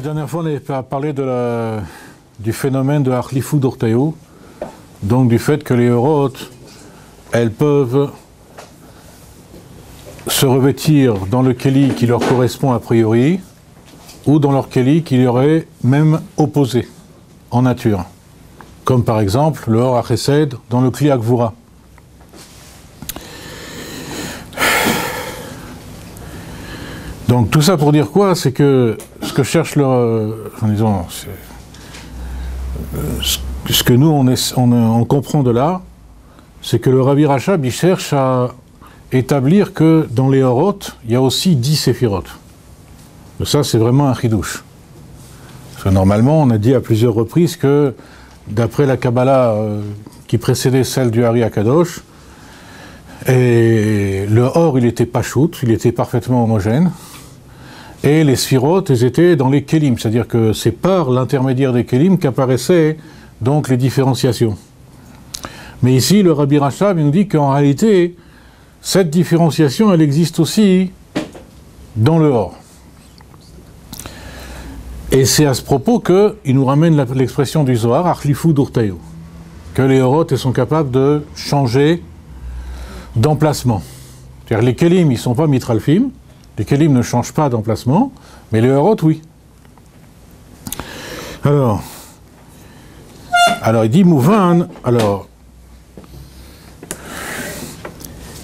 dernière fois, on avait parlé du phénomène de Achlifu d'Orteu, donc du fait que les Oroth, elles peuvent se revêtir dans le Keli qui leur correspond a priori, ou dans leur Keli qui leur est même opposé en nature. Comme par exemple le Or HaChesed dans le Kli HaGvura. Donc tout ça pour dire quoi? C'est que ce que cherche ce que nous on comprend de là, c'est que le Rabbi Rachab il cherche à établir que dans les Oroth, il y a aussi 10 séphiroth. Ça c'est vraiment un chidouche. Parce que normalement on a dit à plusieurs reprises que d'après la Kabbalah qui précédait celle du Hari HaKadosh, et le Or il était pachout, il était parfaitement homogène. Et les sphiroth, ils étaient dans les kélim, c'est-à-dire que c'est par l'intermédiaire des kélim qu'apparaissaient donc les différenciations. Mais ici, le Rabbi Rachab il nous dit qu'en réalité, cette différenciation, elle existe aussi dans le Or. Et c'est à ce propos qu'il nous ramène l'expression du Zohar, Achlifu d'Orteu, que les Oroth sont capables de changer d'emplacement. C'est-à-dire les kélim, ils ne sont pas mitralfim. Les kélim ne changent pas d'emplacement, mais les Oroth, oui. Alors il dit Mouvan,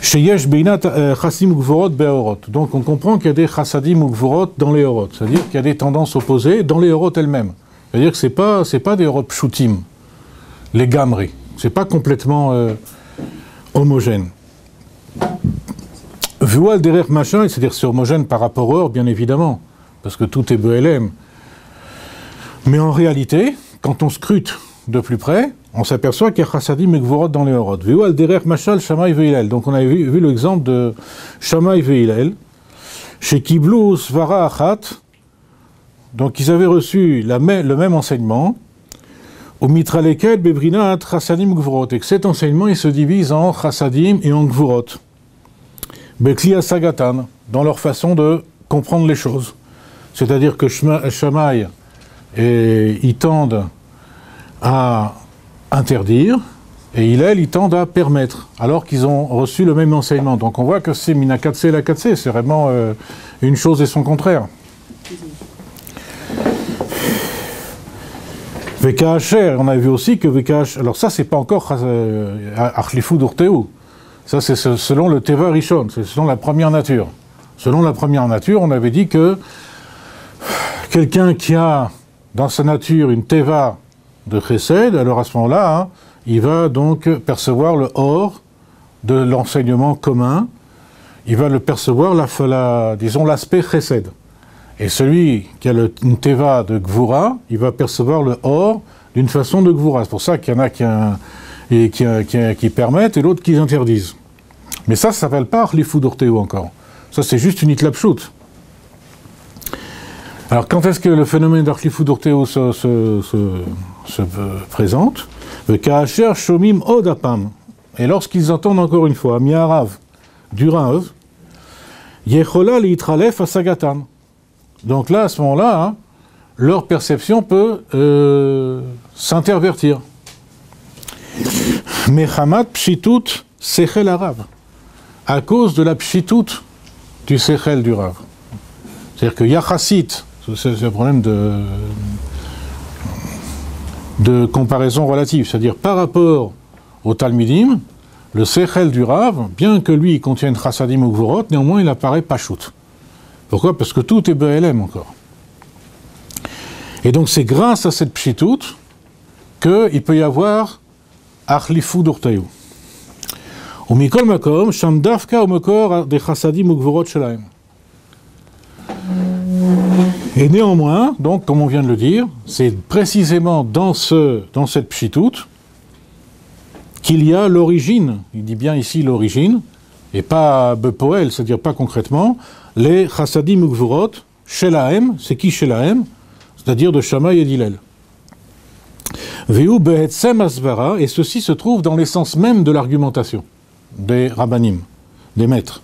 Sheyesh Beinat Chassim Gvorot Be'orot. Donc on comprend qu'il y a des Chassadim ou Gvorot dans les Oroth, c'est-à-dire qu'il y a des tendances opposées dans les Oroth elles-mêmes. C'est-à-dire que c'est pas des Oroth pshutim, les gamri, c'est pas complètement homogène. Vual derrière machin, c'est-à-dire c'est homogène par rapport au Or, bien évidemment, parce que tout est BLM. Mais en réalité, quand on scrute de plus près, on s'aperçoit qu'il y a Chassadim et Gvorot dans les Oroth. Vual derrière machal, Shammai ve'Hillel. Donc on avait vu l'exemple de Shammai ve'Hillel, chez Kiblou Svara Achat. Donc ils avaient reçu le même enseignement, au Mitraleket Bebrinat Chassadim Gvorot. Et que cet enseignement, il se divise en Chassadim et en Gvorot. Bekli Sagatan, dans leur façon de comprendre les choses. C'est-à-dire que Shammai, ils tendent à interdire, et Hillel, ils tendent à permettre, alors qu'ils ont reçu le même enseignement. Donc on voit que c'est Minakatse la Katse, c'est vraiment une chose et son contraire. VKHR, on a vu aussi que VKHR, alors ça c'est pas encore Achlifu d'Orteu. Ça, c'est selon le Teva Rishon, c'est selon la première nature. Selon la première nature, on avait dit que quelqu'un qui a dans sa nature une Teva de Chesed, alors à ce moment-là, il va donc percevoir le Or de l'enseignement commun, il va le percevoir, disons, l'aspect Chesed. Et celui qui a une Teva de Gvura, il va percevoir le Or d'une façon de Gvura. C'est pour ça qu'il y en a qui permettent et l'autre qui interdisent. Mais ça s'appelle pas Achlifu d'Orteu encore. Ça, c'est juste une itlapshut. Alors, quand est-ce que le phénomène d'Achlifu d'Orteu se présente? Ka'asher shomim od apam. Et lorsqu'ils entendent encore une fois, mi'arav, du Rav, yechola li'tralef asagatan. Donc là, à ce moment-là, leur perception peut s'intervertir. Mechamat pshitut sechel arav, à cause de la pshitut du sechel du Rav. C'est-à-dire que yachassit, c'est un problème de comparaison relative, c'est-à-dire par rapport au Talmidim, le sechel du Rav, bien que lui contienne chassadim ou gvorot, néanmoins il apparaît pashut. Pourquoi? Parce que tout est BLM encore. Et donc c'est grâce à cette pshitut qu'il peut y avoir Achlifu d'Orteu. Ou mikol makom, sham dafka ou mekor de chassadim ou gvorot shelaim. Et néanmoins, donc, comme on vient de le dire, c'est précisément dans cette pshitut qu'il y a l'origine, il dit bien ici l'origine, et pas bepoel, c'est-à-dire pas concrètement, les chassadim ou gvorot shelaim, c'est qui shelaim? C'est-à-dire de Shammai et d'Hillel. Et ceci se trouve dans l'essence même de l'argumentation des rabbanim, des maîtres.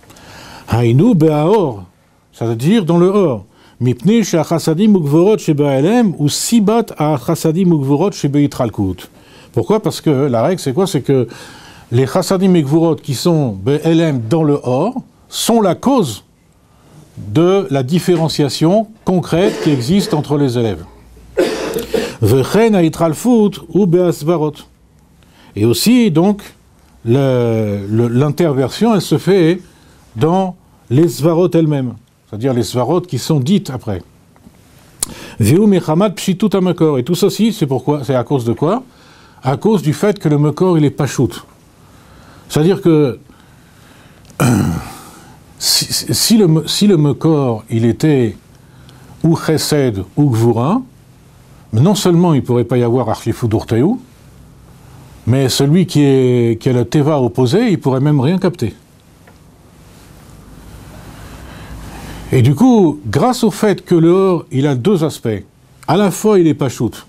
Haïnou be'aor, c'est-à-dire dans le or. Mipnei she'achasadim ugvorot shebe'elem ou sibat achasadim ugvorot shebe'itralkut. Pourquoi? Parce que la règle, c'est quoi? C'est que les chasadim et gvorot qui sont be'elem dans le or sont la cause de la différenciation concrète qui existe entre les élèves. Vechen ha'itralfut ou be'asvarot. Et aussi, donc, l'interversion, elle se fait dans les svarot elles-mêmes, c'est-à-dire les svarot qui sont dites après. Veu mechamad pshitut hamakor. Et tout ceci, c'est pourquoi? C'est à cause de quoi? À cause du fait que le makor, il est pachout. C'est-à-dire que si le makor, il était ou chesed ou gvura, non seulement il ne pourrait pas y avoir archifou d'urteu, mais celui qui a le teva opposé, il pourrait même rien capter. Et du coup, grâce au fait que le or, il a deux aspects, à la fois il est pachout.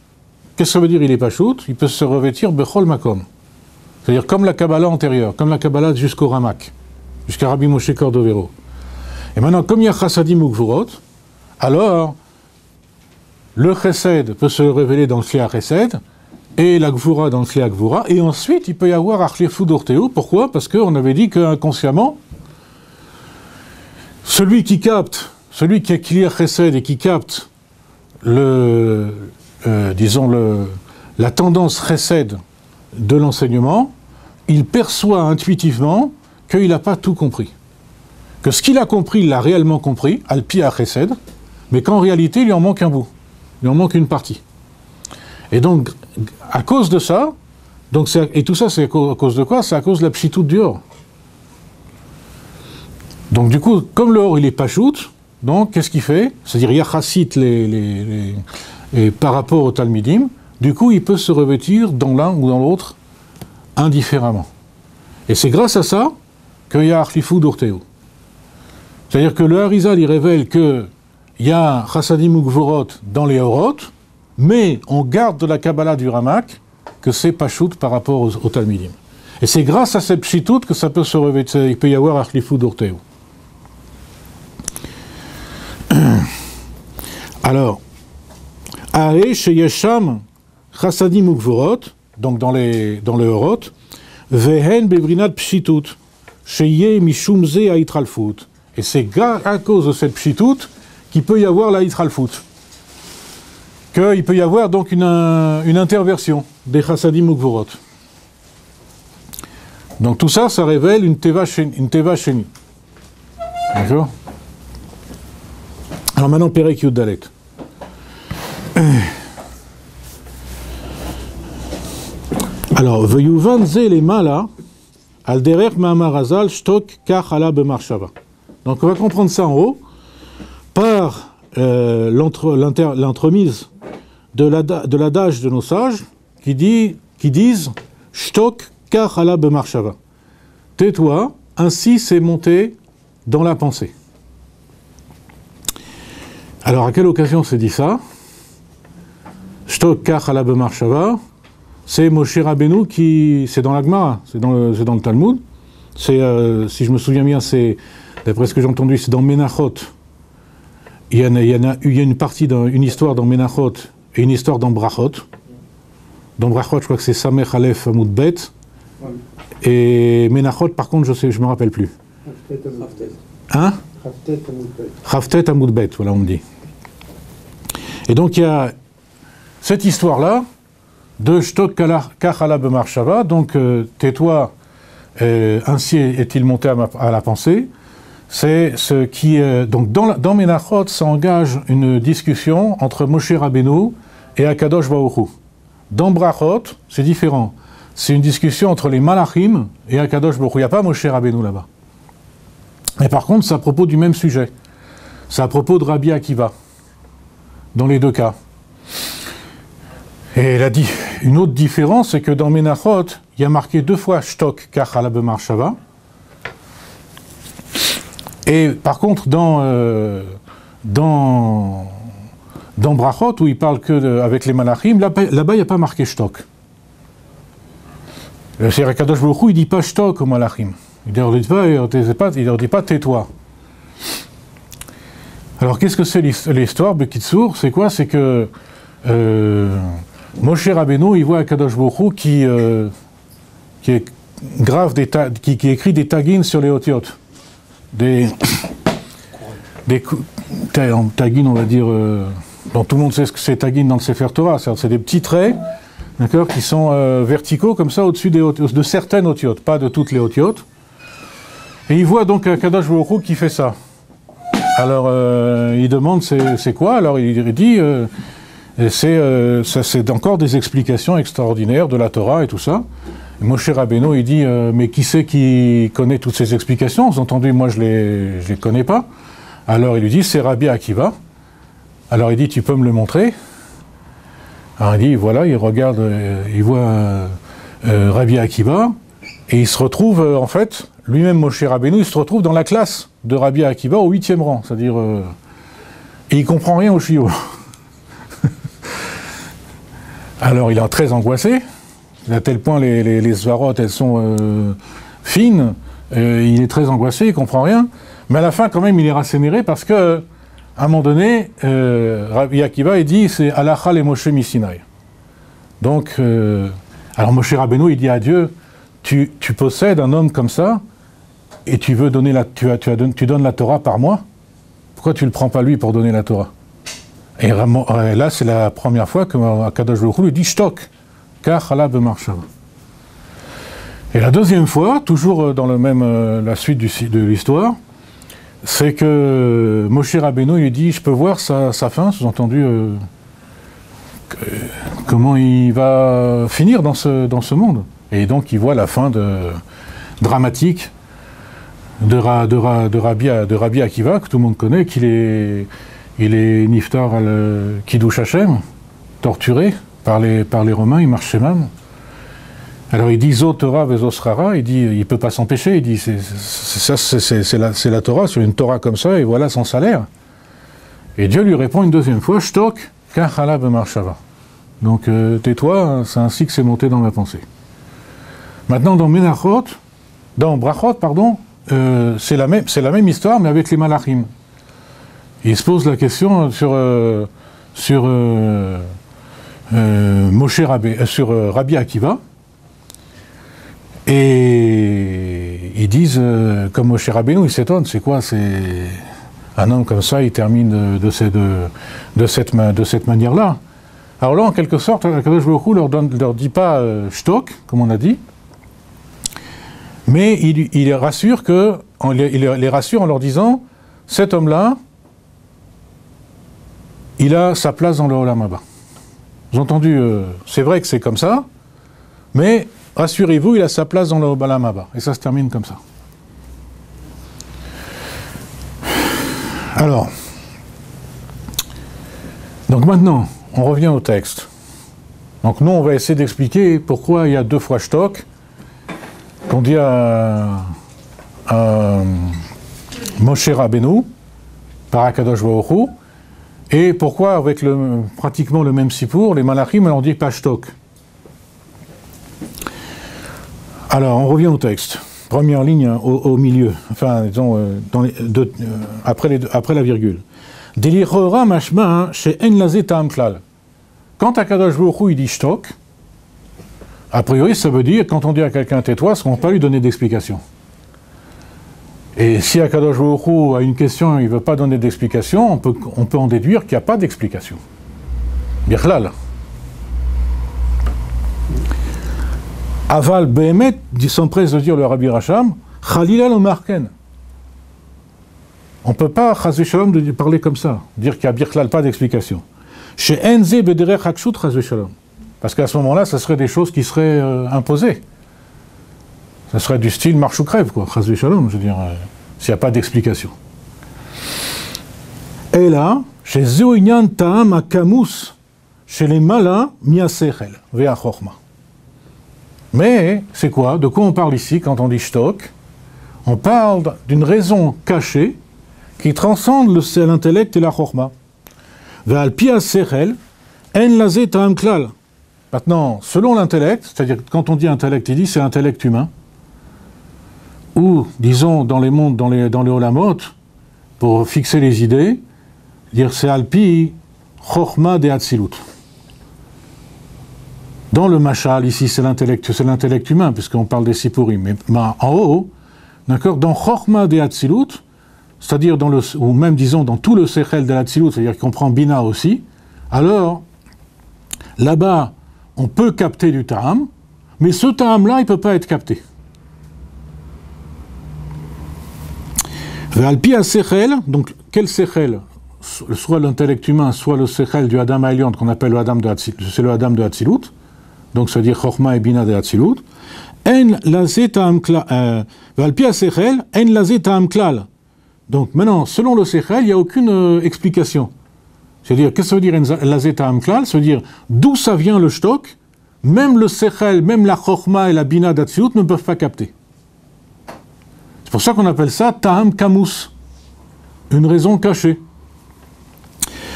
Qu'est-ce que ça veut dire il est pachout? Il peut se revêtir bechol makom. C'est-à-dire comme la Kabbalah antérieure, comme la Kabbalah jusqu'au Ramak, jusqu'à Rabbi Moshe Cordovero. Et maintenant, comme il y a chassadim ou gvurot, alors le chesed peut se révéler dans le Kli chesed, et la gvura dans le Kli gvura, et ensuite il peut y avoir archifou d'orthéo. Pourquoi? Parce qu'on avait dit qu'inconsciemment, celui qui est Kli chesed et qui capte la tendance chesed de l'enseignement, il perçoit intuitivement qu'il n'a pas tout compris. Que ce qu'il a compris, il l'a réellement compris, al-pi chesed, mais qu'en réalité, il lui en manque un bout. Il lui en manque une partie. Et donc, à cause de ça, et tout ça, c'est à cause de quoi? C'est à cause de la pshitout du or. Donc, du coup, comme le or, il est pachout, donc, qu'est-ce qu'il fait? C'est-à-dire, yachassit par rapport au talmidim, du coup, il peut se revêtir dans l'un ou dans l'autre indifféremment. Et c'est grâce à ça qu'il y a archifou d'urteu. C'est-à-dire que le Harizal, il révèle qu'il y a chassadim ou gvorot dans les orot, mais on garde de la Kabbalah du Ramak que c'est pachout par rapport au talmidim. Et c'est grâce à cette pshitout que ça peut se revêtir, il peut y avoir archifou d'urteu. Alors, Ae sheyesham chassadim ugvorot, donc dans le orot, vehen bevrinat pshitut, sheye mishum ze haitralfut. Et c'est à cause de cette pshitut qu'il peut y avoir la hitralfut. Qu'il peut y avoir donc une interversion des chassadim ugvorot. Donc tout ça, ça révèle une teva sheni. D'accord? Alors maintenant, Perek Yud Dalet. Alors, Veyuvan ze le mala, al derer ma'amar hazal, shtok kach ala b'marshava. Donc on va comprendre ça en haut, par l'entremise de l'adage de nos sages, qui disent shtok kach ala b'marshava. Tais-toi, ainsi c'est monté dans la pensée. Alors à quelle occasion c'est dit ça? Shtok kach ala b'marshava, c'est Moshe Rabbeinu c'est dans la Gemara, c'est dans le Talmud. C'est, si je me souviens bien, c'est, d'après ce que j'ai entendu, c'est dans Menachot. Il y a une partie, une histoire dans Menachot et une histoire dans Brachot. Dans Brachot, je crois que c'est Samech Aleph Amud Bet. Et Menachot, par contre, je me rappelle plus. Hein? Chavtet Amud Bet, voilà, on me dit. Et donc il y a cette histoire-là de Shtok Kach ala b'marshava, donc tais-toi, ainsi est-il monté à la pensée. C'est ce qui donc dans Menachot, ça engage une discussion entre Moshe Rabbeinu et Akadosh Baruch Hu. Dans Brachot, c'est différent. C'est une discussion entre les Malachim et Akadosh Baruch Hu. Il n'y a pas Moshe Rabbeinu là-bas. Mais par contre, c'est à propos du même sujet. C'est à propos de Rabbi Akiva, dans les deux cas. Et une autre différence, c'est que dans Menachot, il y a marqué 2 fois Shtok Kach ala b'marshava. Et par contre, dans Brachot, où il parle avec les Malachim, là-bas, il n'y a pas marqué Shtok. C'est Akadosh Baruch Hu, il ne dit pas Shtok aux Malachim. Il ne leur dit pas tais-toi. Alors, qu'est-ce que c'est l'histoire, Bekitsour? C'est quoi? C'est que Moshe Rabbeinu, il voit Akadosh Baruch Hu qui est grave qui écrit des tagines sur les otiotes. Des tagines, on va dire, dont tout le monde sait ce que c'est tagines dans le Sefer Torah. C'est des petits traits, d'accord, qui sont verticaux comme ça au-dessus de certaines otiotes, pas de toutes les otiotes. Et il voit donc Akadosh Baruch Hu qui fait ça. Alors il demande c'est quoi? Alors il dit c'est encore des explications extraordinaires de la Torah et tout ça. Et Moshe Rabbeinu il dit mais qui c'est qui connaît toutes ces explications? Vous entendez, moi je les connais pas. Alors il lui dit c'est Rabbi Akiva. Alors il dit tu peux me le montrer? Alors il dit voilà, il regarde, il voit Rabbi Akiva et il se retrouve en fait lui-même Moshe Rabbeinu il se retrouve dans la classe de Rabbi Akiva au 8e rang, c'est-à-dire et il comprend rien au chiot. Alors il est très angoissé, à tel point les svarot elles sont fines, il est très angoissé, il comprend rien, mais à la fin quand même il est rassénéré parce que à un moment donné Rabbi Akiva il dit c'est Halacha le Moshe Misinaï. Donc alors Moshe Rabbeinu il dit à Dieu tu possèdes un homme comme ça et tu veux donner tu donnes la Torah par moi, pourquoi tu ne le prends pas lui pour donner la Torah? Et là, c'est la première fois que Akadosh Baruch Hu lui dit Shtok, car Chala b'marshava. Et la deuxième fois, toujours dans le même, la suite de l'histoire, c'est que Moshe Rabbeinu lui dit je peux voir sa fin, sous-entendu comment il va finir dans ce monde. Et donc il voit la fin dramatique de Rabbi Akiva, que tout le monde connaît, qu'il est niftar al Kiddush Hashem, torturé par les Romains, il marche chez Mam. Alors il dit Zo Torah vezo Srara, il dit il peut pas s'empêcher, il dit c'est la Torah, sur une Torah comme ça, et voilà son salaire. Et Dieu lui répond une deuxième fois Shtok kachala b'marshava. Donc tais-toi, c'est ainsi que c'est monté dans ma pensée. Maintenant dans Brachot, pardon, c'est la même histoire, mais avec les malachim. Il se pose la question sur Rabbi Akiva, et ils disent, comme Moshe Rabbeinu, il s'étonne, c'est quoi, c'est un homme comme ça, il termine de cette manière-là. Alors là, en quelque sorte, Akadosh Baruch Hu leur dit pas shtok, comme on a dit, mais il les rassure en leur disant, cet homme-là, il a sa place dans le Olam Haba. Vous avez entendu, c'est vrai que c'est comme ça, mais rassurez-vous, il a sa place dans le Olam Haba. Et ça se termine comme ça. Alors, donc maintenant, on revient au texte. Donc nous, on va essayer d'expliquer pourquoi il y a deux fois shtok, qu'on dit à Moshe Rabbeinu, par Akadosh Baruch Hu, et pourquoi, avec pratiquement le même sipour, les malachim, on dit pas shtok. Alors, on revient au texte. Première ligne au milieu, enfin, disons, après la virgule. Delichora mashma chez en lazé ta'am klal. Quand Akadosh Baruch Hu il dit shtok, a priori, ça veut dire, quand on dit à quelqu'un tais-toi, on ne peut pas lui donner d'explication. Et si Akadosh Baruch Hu a une question, il ne veut pas donner d'explication, on peut en déduire qu'il n'y a pas d'explication. Birklal. Aval Behemet, s'empresse de dire le Rabbi Racham, Chalila lo marken. On ne peut pas, Chazé Shalom, de parler comme ça, dire qu'il n'y a Birklal pas d'explication. Chez Enze Bederech Hakshut Chazé Shalom. Parce qu'à ce moment-là, ça serait des choses qui seraient imposées. Ça serait du style marche ou crève, quoi, Chazé Shalom, je veux dire, s'il n'y a pas d'explication. Et là, chez Zéoinyan Ta'am Akamus, chez les malins, Miasechel, Vea Chochma. Mais, c'est quoi? De quoi on parle ici quand on dit shtok? On parle d'une raison cachée qui transcende l'intellect et la chokhma. Ve'al pia sechel, en lazé ta'am klal. Maintenant, selon l'intellect, c'est-à-dire quand on dit intellect, il dit c'est l'intellect humain, ou, disons, dans les mondes, dans les olamot, pour fixer les idées, dire c'est Alpi Chochma de Hatzilut. Dans le Mashal, ici c'est l'intellect humain, puisqu'on parle des Sipurim, mais en haut, d'accord, dans Chochma de Hatzilut, c'est-à-dire ou même disons dans tout le Sechel de Hatzilut, c'est-à-dire qu'on prend Bina aussi, alors là-bas on peut capter du Ta'am, mais ce Ta'am-là il ne peut pas être capté. Alpi à Sechel, donc quel Sechel? Soit l'intellect humain, soit le Sechel du Adam Ailion, qu'on appelle le Adam de Hatzilut, c'est le Adam de Hatzilut, donc c'est-à-dire Chochma et Bina de Hatzilut. En lazé ta'am klal. Alpi à Sechel, en lazé ta'am klal. Donc maintenant, selon le Sechel, il n'y a aucune explication. C'est-à-dire, qu'est-ce que ça veut dire en lazé ta'am klal? Ça veut dire d'où ça vient le shtok, même le Sechel, même la Chochma et la Bina de Hatzilut ne peuvent pas capter. C'est pour ça qu'on appelle ça Ta'am Kamus, une raison cachée.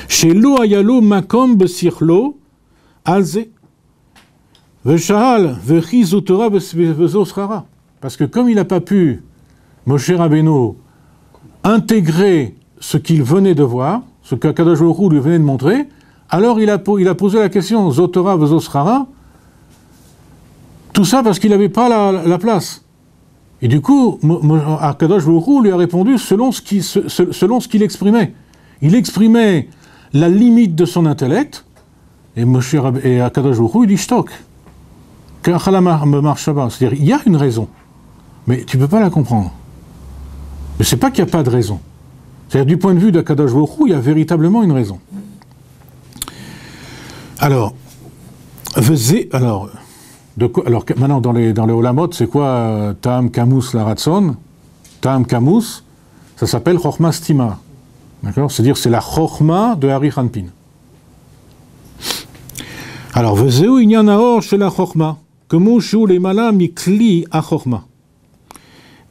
Chez lo ayalo makom besirlo alze veshahal vechizotora bezosrara. Parce que comme il n'a pas pu, Moshe Rabbeinu, intégrer ce qu'il venait de voir, ce qu'Akadosh Baruch Hu lui venait de montrer, alors il a posé la question Zotora bezosrara. Tout ça parce qu'il n'avait pas la place. Et du coup, Akadosh Baruch Hu lui a répondu selon ce qu'il exprimait. Il exprimait la limite de son intellect, et Akadosh Baruch Hu, il dit shtok. C'est-à-dire, il y a une raison, mais tu ne peux pas la comprendre. Mais c'est pas qu'il n'y a pas de raison. C'est-à-dire, du point de vue d'Akadosh Baruch Hu, il y a véritablement une raison. Alors maintenant, dans les Olamot, c'est quoi Ta'am Kamus la Ratson? Ta'am Kamus, ça s'appelle Chochma Stima. D'accord? C'est-à-dire, c'est la Chochma de Hari Hanpin. Alors, Vezeu Inyan Haor chez la Chochma, Kemu Shu Lemala Mikli a Chochma.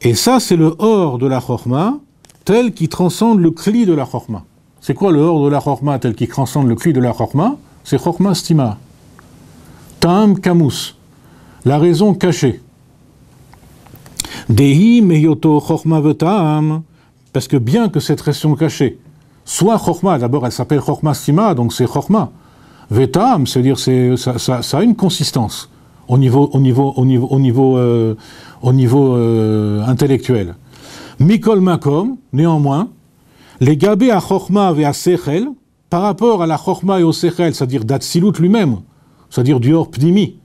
Et ça, c'est le Or de la Chochma, tel qui transcende le Kli de la Chochma. C'est quoi le Or de la Chochma, tel qui transcende le Kli de la Chochma? C'est Chochma Stima. Ta'am Kamus. La raison cachée. Dehi meyoto chochma veta'am, parce que bien que cette raison cachée soit chochma, d'abord elle s'appelle chochma stima, donc c'est chochma. Veta'am, c'est-à-dire ça a une consistance au niveau intellectuel. Mikol makom, néanmoins, les gabé à chochma ve à sechel, par rapport à la chochma et au sechel, c'est-à-dire d'Atsilut lui-même, c'est-à-dire du or pnimi,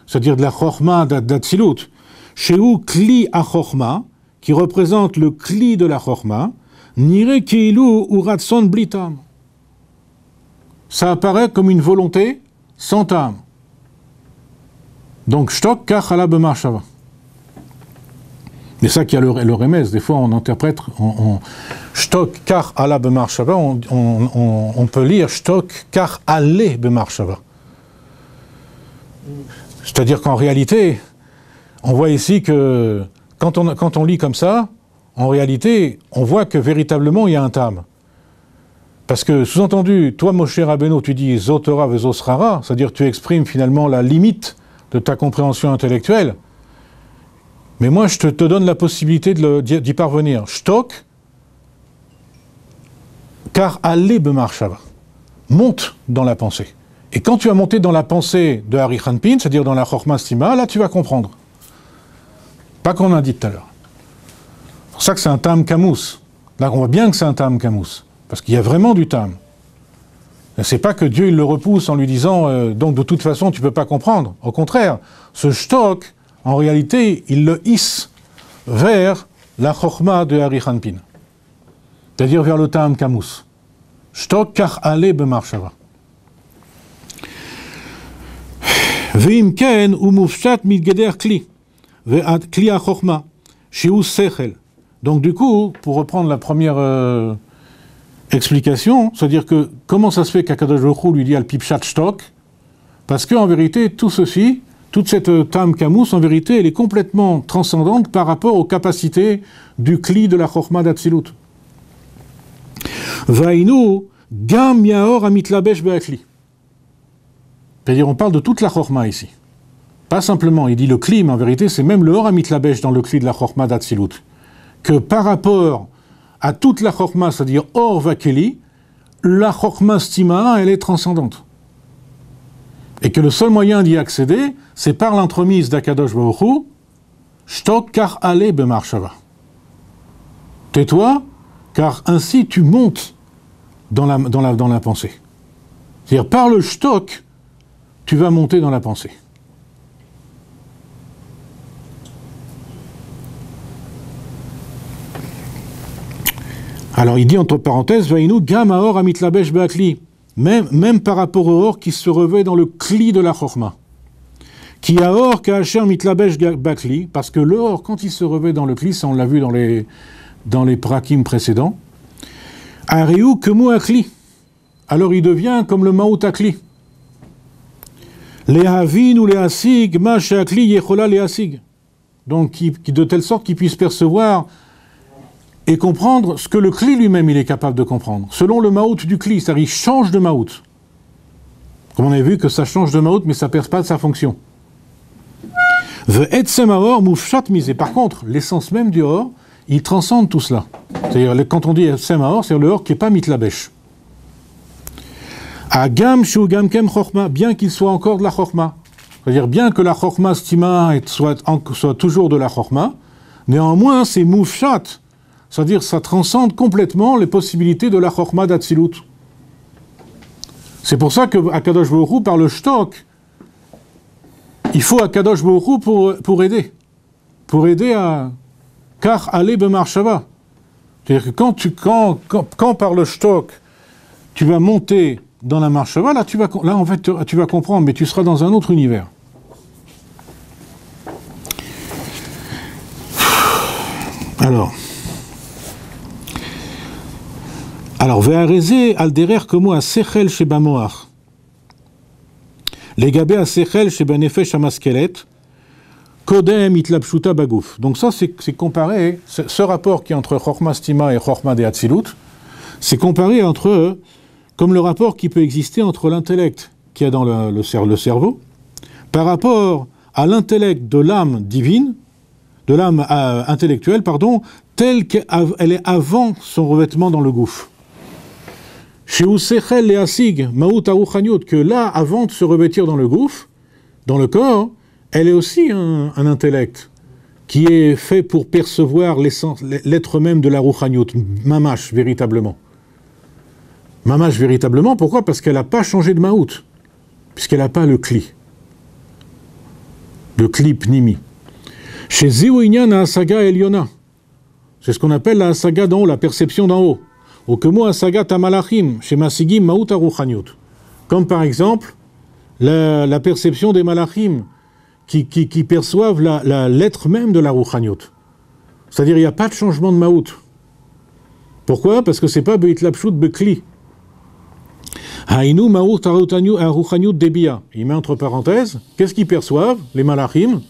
c'est-à-dire de la Chochma d'Atsilut, Shehu Kli a Chochma, qui représente le Kli de la Chochma, Nire Keilu ou Ratson Blitam. Ça apparaît comme une volonté sans tam. Donc, Shtok Kach Ala Bemar Shava. C'est ça qu'il y a le remez. Des fois, on interprète Shtok Kach Ala Bemar Shava, on peut lire Shtok Kach Ale Bemar Shava. C'est-à-dire qu'en réalité, on voit ici que quand on lit comme ça, en réalité, on voit que véritablement il y a un tam. Parce que, sous-entendu, toi, Moshe Rabbeinu, tu dis Zotora vezosrara, c'est-à-dire tu exprimes finalement la limite de ta compréhension intellectuelle. Mais moi, je te donne la possibilité d'y parvenir. Shtok, car allez b'marshava. Monte dans la pensée. Et quand tu as monté dans la pensée de Hari Hanpin, c'est-à-dire dans la Chochma Stima, là tu vas comprendre. Pas qu'on a dit tout à l'heure. C'est pour ça que c'est un Ta'am Kamus. Là on voit bien que c'est un Ta'am Kamus. Parce qu'il y a vraiment du Ta'am. C'est pas que Dieu il le repousse en lui disant donc de toute façon tu peux pas comprendre. Au contraire, ce shtok, en réalité, il le hisse vers la Chochma de Hari Hanpin. C'est-à-dire vers le Ta'am Kamus. Shtok kach ale b'marshava. Ve'im ken u mufshat mitgeder kli. Ve'ad kli ha-chochma. Shehu sechel. Donc du coup, pour reprendre la première explication, c'est-à-dire que comment ça se fait qu'Akadosh Baruch Hu lui dit al pipshat shtok? Parce qu'en vérité, tout ceci, toute cette Ta'am Kamus, en vérité, elle est complètement transcendante par rapport aux capacités du kli de la Chochma d'Atsilut. Vainu gam yaor amitlabesh be'akli. C'est-à-dire, on parle de toute la Chochma ici. Pas simplement, il dit le kli, mais en vérité, c'est même le or amitlabesh dans le kli de la Chochma d'Atsilut. Que par rapport à toute la Chochma, c'est-à-dire or vakeli, la Chokhmah Stima, elle est transcendante. Et que le seul moyen d'y accéder, c'est par l'entremise d'Akadosh Baruch Hu, Shtok kar ale b'marshava. Tais-toi, car ainsi tu montes dans la pensée. C'est-à-dire, par le Shtok, tu vas monter dans la pensée. Alors il dit entre parenthèses, Vainu gam haor amitlabesh be'akli, même par rapport au or qui se revêt dans le kli de la chorma. Qui haor ka'asher mitlabesh be'akli, parce que l'or, quand il se revêt dans le kli, ça on l'a vu dans les prakim précédents, ariu kemu akli, alors il devient comme le maout akli. Les havin ou les asig, ma she'akli yechola les asig. Donc de telle sorte qu'il puisse percevoir et comprendre ce que le kli lui-même il est capable de comprendre, selon le maout du kli, c'est-à-dire il change de maout. Comme on a vu que ça change de maout, mais ça ne perd pas de sa fonction. Par contre, l'essence même du or, il transcende tout cela. C'est-à-dire, quand on dit etsem haor, c'est le or qui n'est pas mitlabesh. Agam shu gamkem chorma, bien qu'il soit encore de la chorma. C'est-à-dire, bien que la chorma stima soit toujours de la chorma, néanmoins, c'est moufshat. C'est-à-dire, ça transcende complètement les possibilités de la chorma d'Atsilut. C'est pour ça que Akadosh Baruch Hu, par le shtok, il faut Akadosh Baruch Hu pour aider. Pour aider à kar ale b'marshava. C'est-à-dire que quand par le shtok, tu vas monter dans la marshava, là en fait, tu vas comprendre, mais tu seras dans un autre univers. Alors, ve'areze al derer komo asechel shebamoach. Legabé asechel shebanefesh amaskelet, kodem itlapshuta bagouf. Donc ça, c'est comparé, ce rapport qui est entre Chokhmah Stima et Chokhmah de Hatzilut, c'est comparé entre eux, comme le rapport qui peut exister entre l'intellect qu'il y a dans le cerveau, par rapport à l'intellect de l'âme divine, de l'âme intellectuelle, pardon, telle qu'elle est avant son revêtement dans le gouffre. Chez Usechel et Asig, Maout Aruchaniut, que là, avant de se revêtir dans le gouffre, dans le corps, elle est aussi un intellect qui est fait pour percevoir l'être même de la Ruchaniut, Mamash, véritablement. Mamash, véritablement, pourquoi? Parce qu'elle n'a pas changé de Maout, puisqu'elle n'a pas le Kli. Le Kli Pnimi. Chez Zéouinyan à Asaga Eliona, c'est ce qu'on appelle la Asaga d'en haut, la perception d'en haut. Ou que moi, Asaga Tamalachim, chez Masigim Maout Aruchaniut. Comme par exemple, la perception des Malachim, qui perçoivent l'être même de la Ruchaniut. C'est-à-dire, il n'y a pas de changement de Maout. Pourquoi? Parce que c'est pas Beitlapshut Bekli. Haïnu Maout Aruchaniut Debia. Il met entre parenthèses, qu'est-ce qu'ils perçoivent, les Malachim?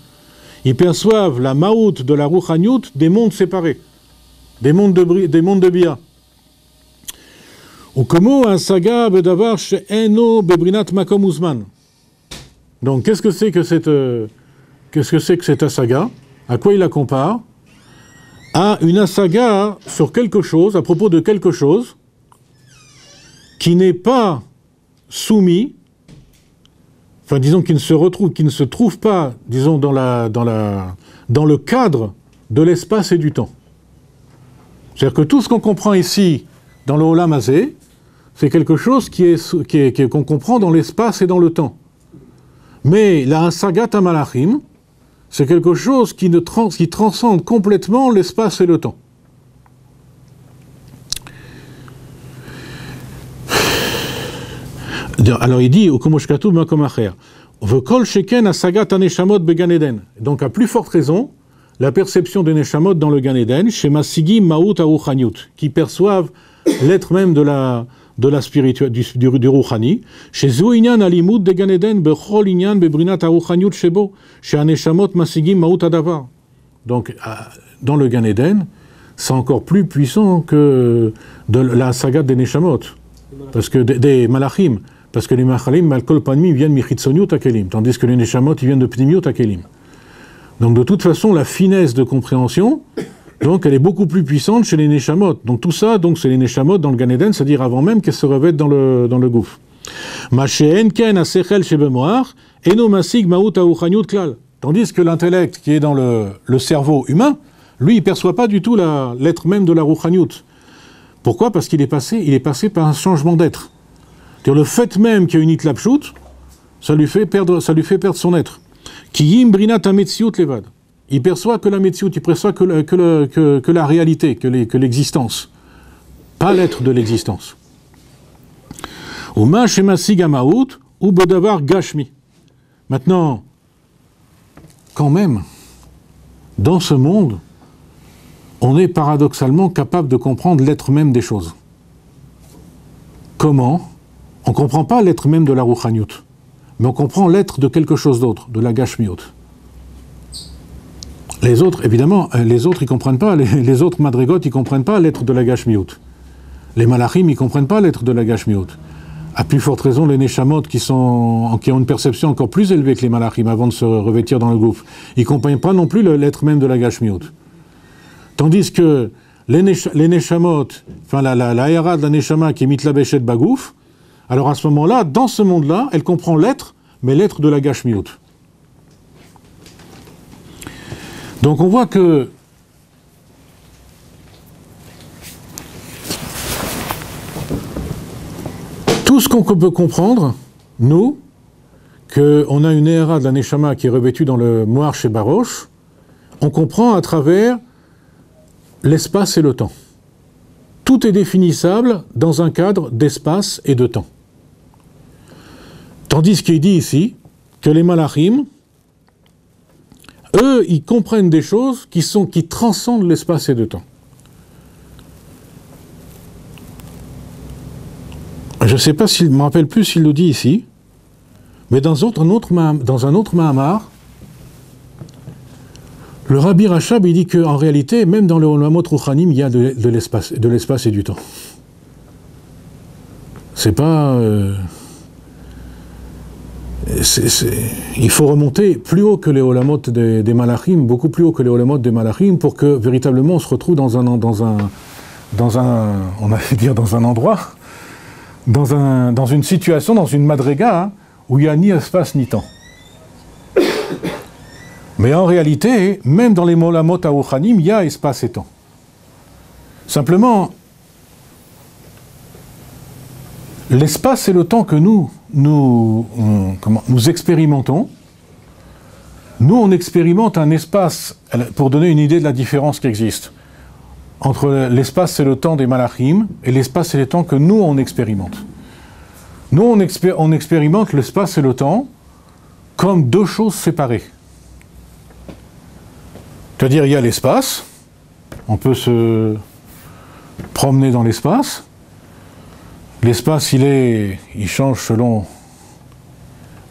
Ils perçoivent la Maout de la Ruchaniut des mondes séparés, des mondes de Bia. Ou comment un saga bedavar chez Eno bebrinat makom uzman. Donc qu'est-ce que c'est que cette asaga? À quoi il la compare? À une asaga sur quelque chose, à propos de quelque chose qui n'est pas soumis, enfin disons qui ne se trouve pas, disons dans le cadre de l'espace et du temps. C'est-à-dire que tout ce qu'on comprend ici dans le Olam Hazé, c'est quelque chose qu'on comprend dans l'espace et dans le temps. Mais la Asagat HaMalachim, c'est quelque chose qui transcende complètement l'espace et le temps. Alors il dit, donc à plus forte raison, la perception des Neshamot dans le Gan Eden, chez Masigi Maout Aruchaniut, qui perçoivent l'être même de la spiritualité, du Ruchani, chez Zouinyan Alimut de Gan Eden, Bechol Inyan Bebrinat Aruchaniut Shebo, chez Aneshamot Masigi Maout Adavar. Donc, dans le Gan Eden, c'est encore plus puissant que de la saga des Neshamot, parce que des Malachim, parce que les Malachim, Malkol Panmi, viennent Michitzoniut Akelim, tandis que les Neshamot, ils viennent de Pnimiut Akelim. Donc, de toute façon, la finesse de compréhension, Donc elle est beaucoup plus puissante chez les Neshamot. Donc tout ça, donc c'est les Neshamot dans le Gan Eden, c'est-à-dire avant même qu'elles se revêtent dans le gouffre. Tandis que l'intellect qui est dans le cerveau humain, lui, il ne perçoit pas du tout l'être même de la Rouchaniut. Pourquoi? Parce qu'il est passé par un changement d'être. C'est-à-dire le fait même qu'il y a une itlapshut, ça lui fait perdre son être. Ki brinat ametziut levad. Il perçoit que la metziut, il perçoit que la réalité, que l'existence. Pas l'être de l'existence. Uma shemasi gamaout ou bodavar gashmi. Maintenant, quand même, dans ce monde, on est paradoxalement capable de comprendre l'être même des choses. Comment? On ne comprend pas l'être même de la Rouchaniut, mais on comprend l'être de quelque chose d'autre, de la Gashmiut. Les autres, évidemment, les autres, ils ne comprennent pas, les autres madrigotes, ils ne comprennent pas l'être de la Gashmiut. Les malachim, ils ne comprennent pas l'être de la Gashmiut. À plus forte raison, les Neshamot, qui ont une perception encore plus élevée que les malachim avant de se revêtir dans le gouffre, ils ne comprennent pas non plus l'être même de la Gashmiut. Tandis que les Neshamot, enfin la Héra de la Neshama qui est mitlabeshet bagouf, alors à ce moment-là, dans ce monde-là, elle comprend l'être, mais l'être de la Gashmiut. Donc on voit que tout ce qu'on peut comprendre, nous, qu'on a une Héra de la Neshama qui est revêtue dans le Moar chez Barosh, on comprend à travers l'espace et le temps. Tout est définissable dans un cadre d'espace et de temps. Tandis qu'il dit ici que les malachim, eux, ils comprennent des choses qui transcendent l'espace et le temps. Je ne sais pas s'il me rappelle plus s'il le dit ici, mais dans un autre Mahamar, le Rabbi Rachab, il dit qu'en réalité, même dans le Olamot Rouchanim, il y a de l'espace et du temps. C'est pas... il faut remonter plus haut que les Olamot des Malachim, beaucoup plus haut que les Olamot des Malachim, pour que véritablement on se retrouve dans un on a fait dire dans un endroit, dans une situation, dans une madrega, hein, où il n'y a ni espace ni temps. Mais en réalité, même dans les Olamot Rouchanim, il y a espace et temps. Simplement, l'espace et le temps que nous expérimentons, nous on expérimente un espace, pour donner une idée de la différence qui existe, entre l'espace et le temps des malachim et l'espace et le temps que nous on expérimente. Nous on expérimente l'espace et le temps comme deux choses séparées. C'est-à-dire il y a l'espace, on peut se promener dans l'espace. L'espace, il change selon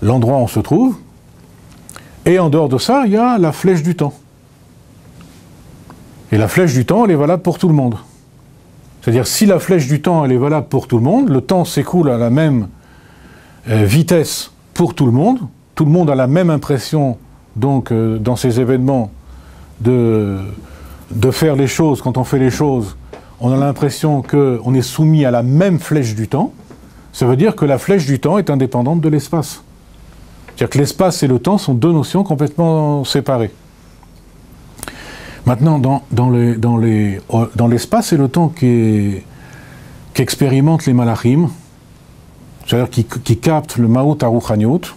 l'endroit où on se trouve. Et en dehors de ça, il y a la flèche du temps. Et la flèche du temps, elle est valable pour tout le monde. C'est-à-dire, si la flèche du temps, elle est valable pour tout le monde, le temps s'écoule à la même vitesse pour tout le monde a la même impression, donc, dans ces événements, de faire les choses, quand on fait les choses, on a l'impression qu'on est soumis à la même flèche du temps, ça veut dire que la flèche du temps est indépendante de l'espace. C'est-à-dire que l'espace et le temps sont deux notions complètement séparées. Maintenant, dans l'espace et le temps qu'expérimentent les malachim, c'est-à-dire qui captent le Ma'ut Aruchaniut,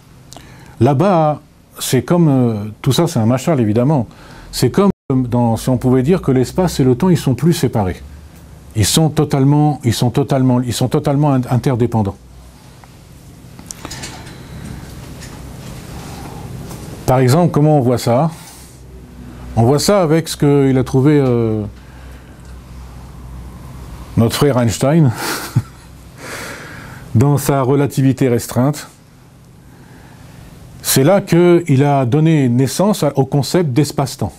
là-bas, c'est comme... tout ça, c'est un machal, évidemment. C'est comme si on pouvait dire que l'espace et le temps, ils sont plus séparés. Ils sont totalement interdépendants. Par exemple, comment on voit ça? On voit ça avec ce qu'il a trouvé notre frère Einstein dans sa relativité restreinte. C'est là qu'il a donné naissance au concept d'espace-temps.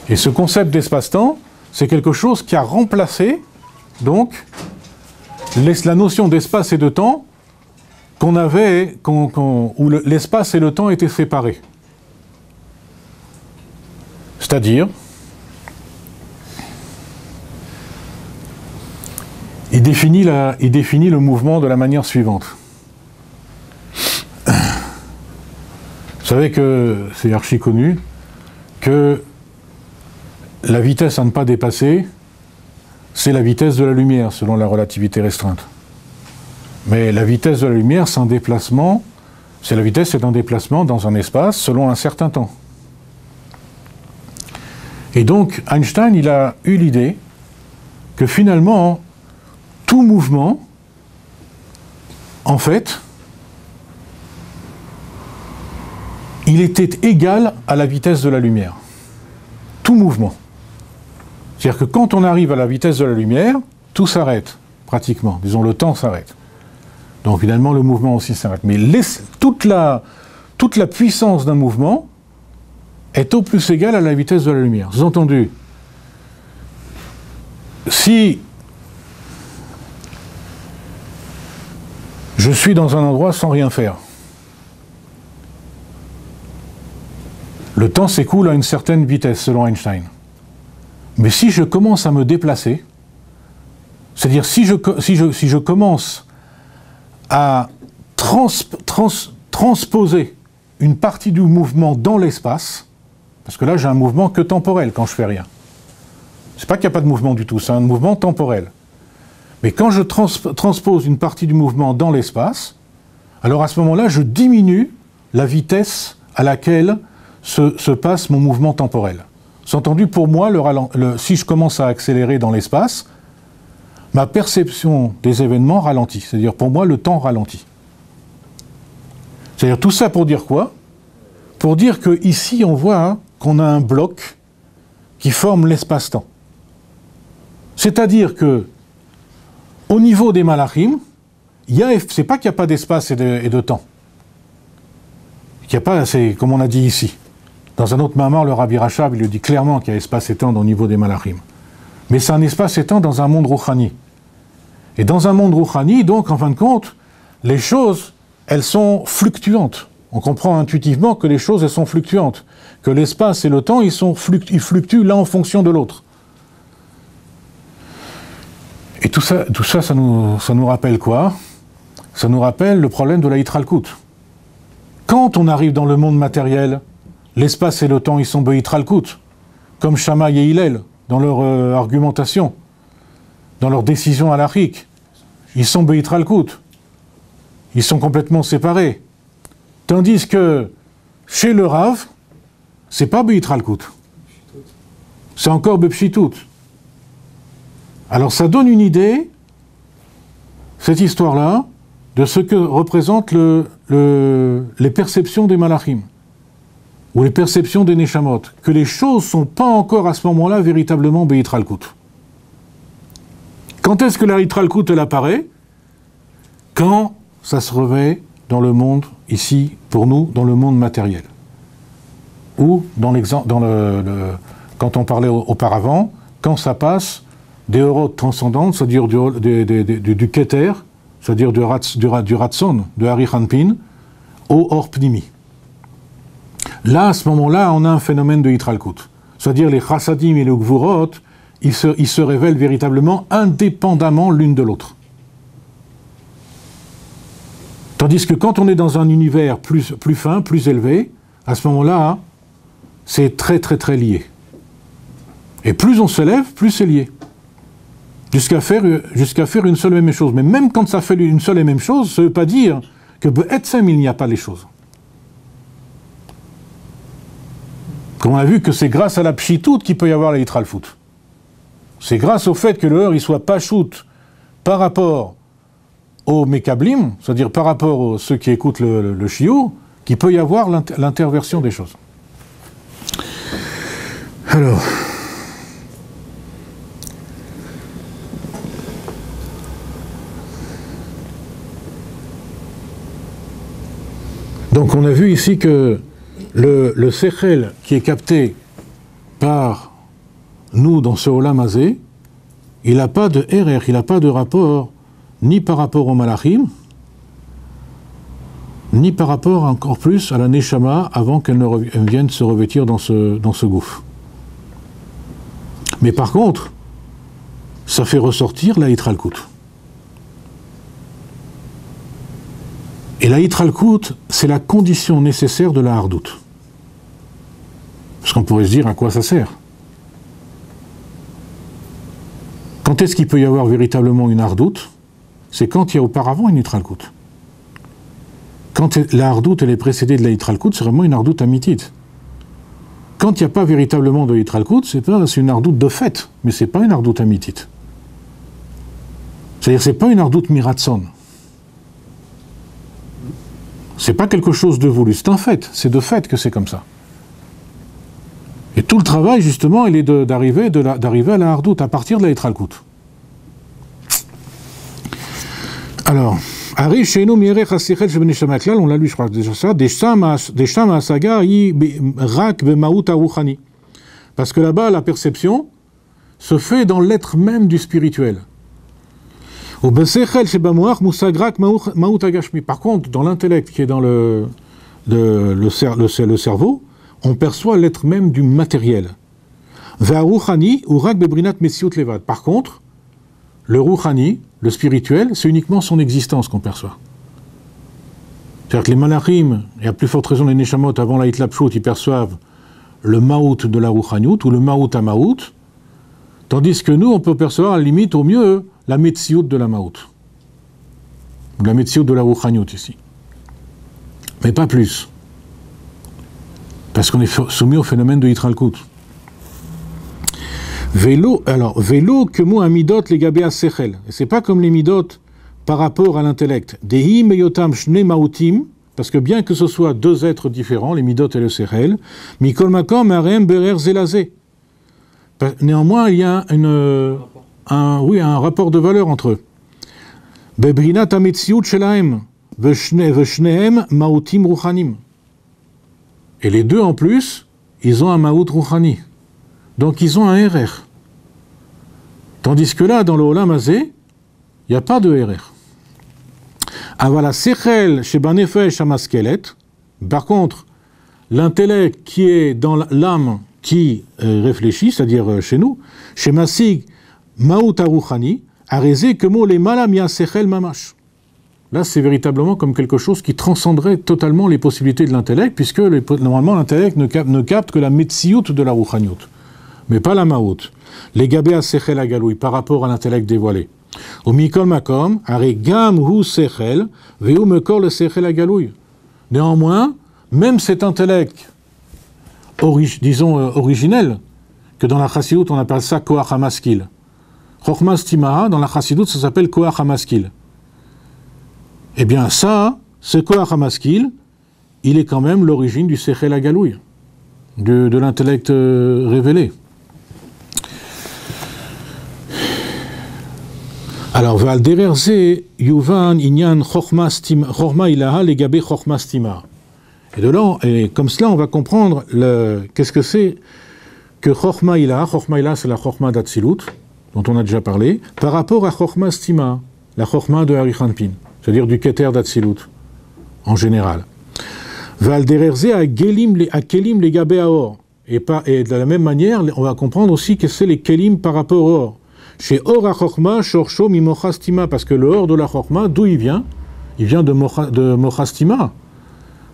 Et ce concept d'espace-temps, c'est quelque chose qui a remplacé, donc, la notion d'espace et de temps qu'on avait, où l'espace et le temps étaient séparés. C'est-à-dire définit le mouvement de la manière suivante. Vous savez que c'est archi connu que la vitesse à ne pas dépasser, c'est la vitesse de la lumière, selon la relativité restreinte. Mais la vitesse de la lumière, c'est un déplacement, c'est la vitesse d'un déplacement dans un espace selon un certain temps. Et donc, Einstein, il a eu l'idée que finalement, tout mouvement, en fait, il était égal à la vitesse de la lumière. Tout mouvement. C'est-à-dire que quand on arrive à la vitesse de la lumière, tout s'arrête, pratiquement. Disons, le temps s'arrête. Donc finalement, le mouvement aussi s'arrête. Mais toute la puissance d'un mouvement est au plus égale à la vitesse de la lumière. Sous-entendu, si je suis dans un endroit sans rien faire, le temps s'écoule à une certaine vitesse, selon Einstein. Mais si je commence à me déplacer, c'est-à-dire si je commence à transposer une partie du mouvement dans l'espace, parce que là j'ai un mouvement que temporel quand je fais rien. C'est pas qu'il n'y a pas de mouvement du tout, c'est un mouvement temporel. Mais quand je transpose une partie du mouvement dans l'espace, alors à ce moment-là, je diminue la vitesse à laquelle se passe mon mouvement temporel. S'entendu, pour moi, si je commence à accélérer dans l'espace, ma perception des événements ralentit. C'est-à-dire, pour moi, le temps ralentit. C'est-à-dire, tout ça pour dire quoi? Pour dire qu'ici, on voit qu'on a un bloc qui forme l'espace-temps. C'est-à-dire que, au niveau des malachim, c'est pas qu'il n'y a pas d'espace et de temps. Il n'y a pas, c'est comme on a dit ici. Dans un autre mamar, le Rabbi Rachab, il le dit clairement qu'il y a espace et temps au niveau des malachim. Mais c'est un espace et temps dans un monde rouchani. Et dans un monde rouchani, donc, en fin de compte, les choses, elles sont fluctuantes. On comprend intuitivement que les choses, elles sont fluctuantes. Que l'espace et le temps, ils fluctuent l'un en fonction de l'autre. Et tout ça, ça nous rappelle quoi? Ça nous rappelle le problème de la Yitralkut. Quand on arrive dans le monde matériel, l'espace et le temps, ils sont Yitralkut, comme Shammai et Hillel, dans leur argumentation, dans leur décision halachique. Ils sont Yitralkut. Ils sont complètement séparés. Tandis que chez le Rav, c'est pas Yitralkut. C'est encore Bepshitut. Alors ça donne une idée, cette histoire-là, de ce que représentent les perceptions des malachim, ou les perceptions des neshamot, que les choses ne sont pas encore à ce moment-là véritablement Beyitralkut. Quand est-ce que la Yitralkut elle apparaît? Quand ça se revêt dans le monde, ici, pour nous, dans le monde matériel. Ou, quand on parlait auparavant, quand ça passe des eurodes transcendantes, c'est-à-dire du Keter, c'est-à-dire du Ratson, de Harichanpin, au Or Pnimi. Là, à ce moment-là, on a un phénomène de Yitralkut. C'est-à-dire les Chassadim et le Gvurot, ils se révèlent véritablement indépendamment l'une de l'autre. Tandis que quand on est dans un univers plus fin, plus élevé, à ce moment-là, c'est très très très lié. Et plus on s'élève, plus c'est lié. Jusqu'à faire une seule et même chose. Mais même quand ça fait une seule et même chose, ça ne veut pas dire que Be'etzem, il n'y a pas les choses. Comme on a vu que c'est grâce à la pshitout qu'il peut y avoir la yitralfut. C'est grâce au fait que le heur, il soit pachout par rapport aux mekablim, c'est-à-dire par rapport à ceux qui écoutent le shiur, qu'il peut y avoir l'interversion des choses. Alors... Donc on a vu ici que le sechel qui est capté par nous dans ce olam hazé, il n'a pas de erer, il n'a pas de rapport ni par rapport au malachim, ni par rapport encore plus à la neshama avant qu'elle ne vienne se revêtir dans ce gouffre. Mais par contre, ça fait ressortir la yitralkut. Et la Yitralkut, c'est la condition nécessaire de la Hardout. Parce qu'on pourrait se dire à quoi ça sert. Quand est-ce qu'il peut y avoir véritablement une Hardout? C'est quand il y a auparavant une Yitralkut. Quand la Hardout elle est précédée de la Yitralkut, c'est vraiment une Hardout amitite. Quand il n'y a pas véritablement de Yitralkut, c'est une Hardout de fait, mais c'est pas une Hardout amitite. C'est-à-dire c'est pas une Hardout miratson. C'est pas quelque chose de voulu, c'est un fait, c'est de fait que c'est comme ça. Et tout le travail, justement, il est d'arriver à la Hardout à partir de la Yitralkut. Alors, Ari Sheinu Mirech Hasichel Sheben Neshama Klal, on l'a lu, je crois déjà ça, des Shama Asaga yi rak bemaout aruchani. Parce que là-bas, la perception se fait dans l'être même du spirituel. Au Besechel Shebamoach Musagrak maout agashmi. Par contre, dans l'intellect qui est dans le cerveau, on perçoit l'être même du matériel. Ve'aruchani urak bebrinat mesiut levad. Par contre, le ruchani, le spirituel, c'est uniquement son existence qu'on perçoit. C'est-à-dire que les malachim, et à plus forte raison les neshamot, avant la hitlapshut, ils perçoivent le maout de la ruchaniut, ou le maout à maout, tandis que nous, on peut percevoir, à la limite, au mieux, la metsiout de la maout. Ou la metsiout de la ruchaniut, ici. Mais pas plus. Parce qu'on est soumis au phénomène de hitralkut. Vélo que moi un midot les gabé à sechel. Et c'est pas comme les midot par rapport à l'intellect. Dehi meyotam shne maoutim, parce que bien que ce soit deux êtres différents, les midot et le sechel, mikol makom arem berer zelazé. Néanmoins, il y a un rapport de valeur entre eux. Bebrinat ametziut shelahem veshnehem maoutim ruchanim. Et les deux en plus, ils ont un maout ruchani. Donc ils ont un RR. Tandis que là, dans le Olam Hazé, il n'y a pas de RR. Avala sechel shebanefesh amaskelet. Par contre, l'intellect qui est dans l'âme qui réfléchit, c'est-à-dire chez nous, chez Masig maout aruchani, arezé que mo les malamia sechel mamash. Là, c'est véritablement comme quelque chose qui transcenderait totalement les possibilités de l'intellect, puisque normalement l'intellect ne capte que la metsiout de la ruchaniut, mais pas la maout. Les gabé à sechel agaloui par rapport à l'intellect dévoilé. Au mikol makom, are gam hu sechel, veu mekor le sechel agaloui. Néanmoins, même cet intellect, originel, que dans la chassidut on appelle ça koach hamaskil. Chochmas timaha, dans la chassidut ça s'appelle koach hamaskil. Eh bien ça, ce koach hamaskil, il est quand même l'origine du sechel agaloui, de l'intellect révélé. Alors, Val dererze yuvan inyan chorma ilaha legabe chorma stima. Et de là, et comme cela, on va comprendre qu'est-ce que c'est que chorma ilaha. Chorma ilaha, c'est la chorma d'Atsilut, dont on a déjà parlé, par rapport à chorma stima, la chorma de Arichanpin, c'est-à-dire du keter d'Atsilut, en général. Val dererze à kelim legabe aor. Et de la même manière, on va comprendre aussi que c'est les kelim par rapport au or. Chez Or HaChochma, Shorsho Mimochastima, parce que le Or de la Chochma, d'où il vient? Il vient de Mochastima,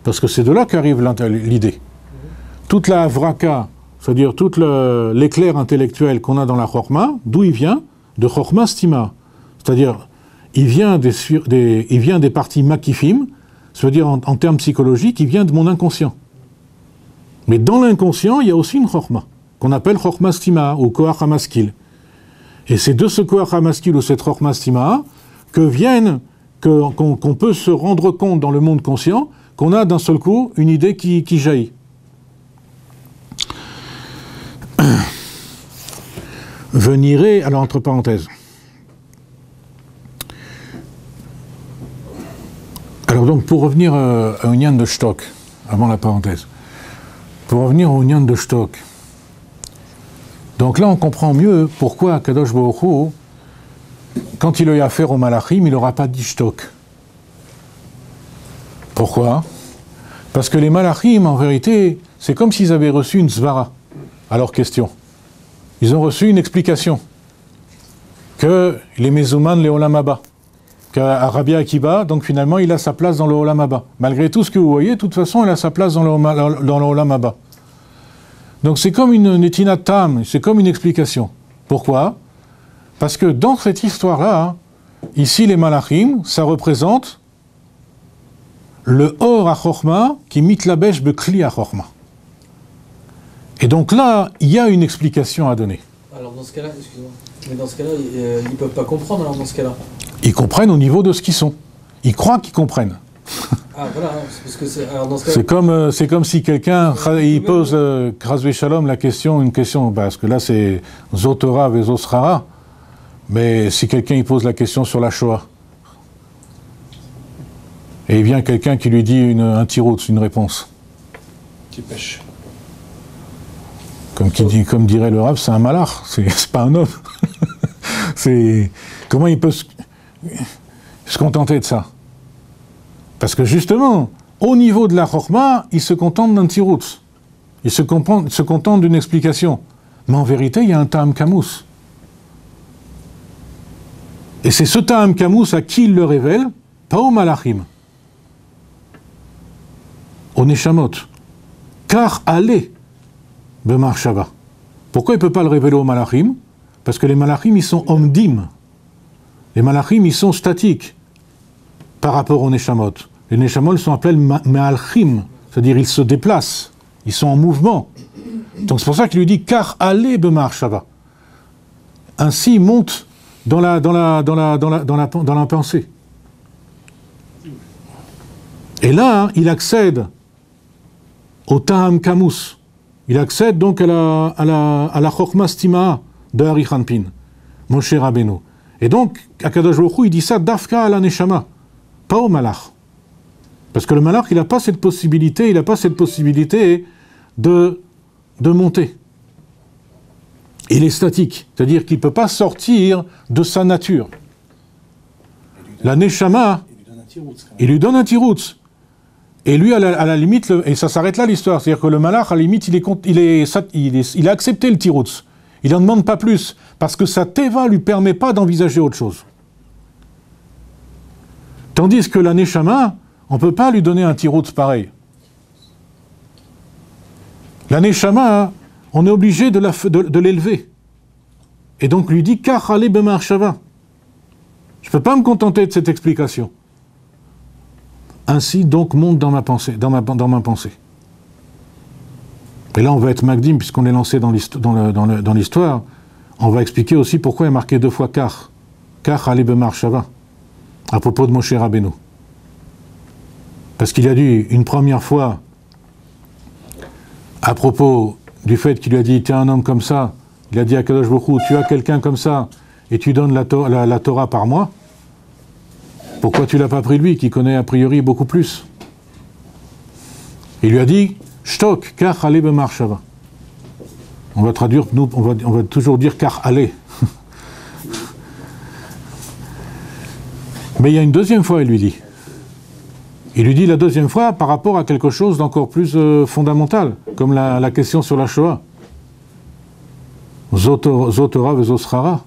parce que c'est de là qu'arrive l'idée. Toute la Vraka, c'est-à-dire tout l'éclair intellectuel qu'on a dans la Chochma, d'où il vient? De Chochma Stima. C'est-à-dire, il vient des parties makifim, c'est-à-dire en termes psychologiques, il vient de mon inconscient. Mais dans l'inconscient, il y a aussi une Chochma, qu'on appelle Chochma Stima, ou Koach HaMaskil. Et c'est de ce koach hamaskil ou cette chorma stima qu'on peut se rendre compte dans le monde conscient qu'on a d'un seul coup une idée qui jaillit. Venirez, alors entre parenthèses. Alors donc pour revenir à Unyan de Stock, avant la parenthèse, pour revenir au Unyan de Stock, donc là, on comprend mieux pourquoi Kadosh Baruch Hu, quand il a eu affaire au Malachim, il n'aura pas dit Shtok. Pourquoi? Parce que les Malachim, en vérité, c'est comme s'ils avaient reçu une Zvara à leur question. Ils ont reçu une explication que les Mezouman, les Olam Haba, qu'à Rabbi Akiva, donc finalement il a sa place dans le Olam Haba. Malgré tout ce que vous voyez, de toute façon il a sa place dans le Olam Haba. Donc c'est comme une netinat tam, c'est comme une explication. Pourquoi? Parce que dans cette histoire-là, ici les malachim, ça représente le or à Chorma qui mitlabesh bekli à Chorma. Et donc là, il y a une explication à donner. Alors dans ce cas-là, excusez-moi, mais dans ce cas-là, ils ne peuvent pas comprendre alors dans ce cas-là. Ils comprennent au niveau de ce qu'ils sont. Ils croient qu'ils comprennent. Ah voilà, parce que c'est alors dans ce cas-là. C'est comme si quelqu'un il pose Krasve Shalom une question, parce que là c'est Zotora Vezosrara, mais si quelqu'un il pose la question sur la Shoah, et il vient quelqu'un qui lui dit un tirout, une réponse. Qui pêche. Comme dirait le Rav, c'est un malach, c'est pas un homme. Comment il peut se contenter de ça? Parce que justement, au niveau de la chorma, il se contente d'un tirout. Il se contente d'une explication. Mais en vérité, il y a un ta'am kamous. Et c'est ce ta'am kamous à qui il le révèle, pas aux malachim. Aux neshamot. Car allez, bemar shava. Pourquoi il ne peut pas le révéler aux malachim? Parce que les malachim, ils sont omdim. Les malachim, ils sont statiques par rapport aux neshamot. Les neshamot sont appelés me'alchim, c'est-à-dire ils se déplacent, ils sont en mouvement. Donc c'est pour ça qu'il lui dit car allez bemar shava. Ainsi, il monte dans la pensée. Et là, il accède au ta'am kamous. Il accède donc à la chokma stima de Ari Hanpin, Moshe Rabbeinu. Et donc, Akadosh Baruch Hu, il dit ça dafka à la neshama, pas au malach. Parce que le malach, il n'a pas cette possibilité, de monter. Il est statique, c'est-à-dire qu'il ne peut pas sortir de sa nature. La neshama, il lui donne un tiroutz. Et lui, à la limite, et ça s'arrête là l'histoire, c'est-à-dire que le malach, à la limite, il a accepté le tiroutz. Il n'en demande pas plus, parce que sa teva ne lui permet pas d'envisager autre chose. Tandis que la neshama, on ne peut pas lui donner un tiroutz pareil. La neshama, on est obligé de l'élever. Et donc lui dit, Kach ale bemar shava. Je ne peux pas me contenter de cette explication. Ainsi donc monte dans ma pensée, dans ma pensée. Et là on va être magdim, puisqu'on est lancé dans l'histoire, on va expliquer aussi pourquoi il est marqué 2 fois Kach. Kach ale bemar shava. À propos de Moshe Rabbeinu. Parce qu'il a dit une première fois, à propos du fait qu'il lui a dit, tu es un homme comme ça, il a dit à Kadosh Baruch Hu, tu as quelqu'un comme ça, et tu donnes la Torah par mois, pourquoi tu l'as pas pris lui, qui connaît a priori beaucoup plus? Il lui a dit, Shtok, kach ale bemar shava. On va traduire, nous, on va toujours dire kach ale. Mais il y a une deuxième fois, il lui dit. Il lui dit la deuxième fois par rapport à quelque chose d'encore plus fondamental, comme la question sur la Shoah. Zotora vezosrara.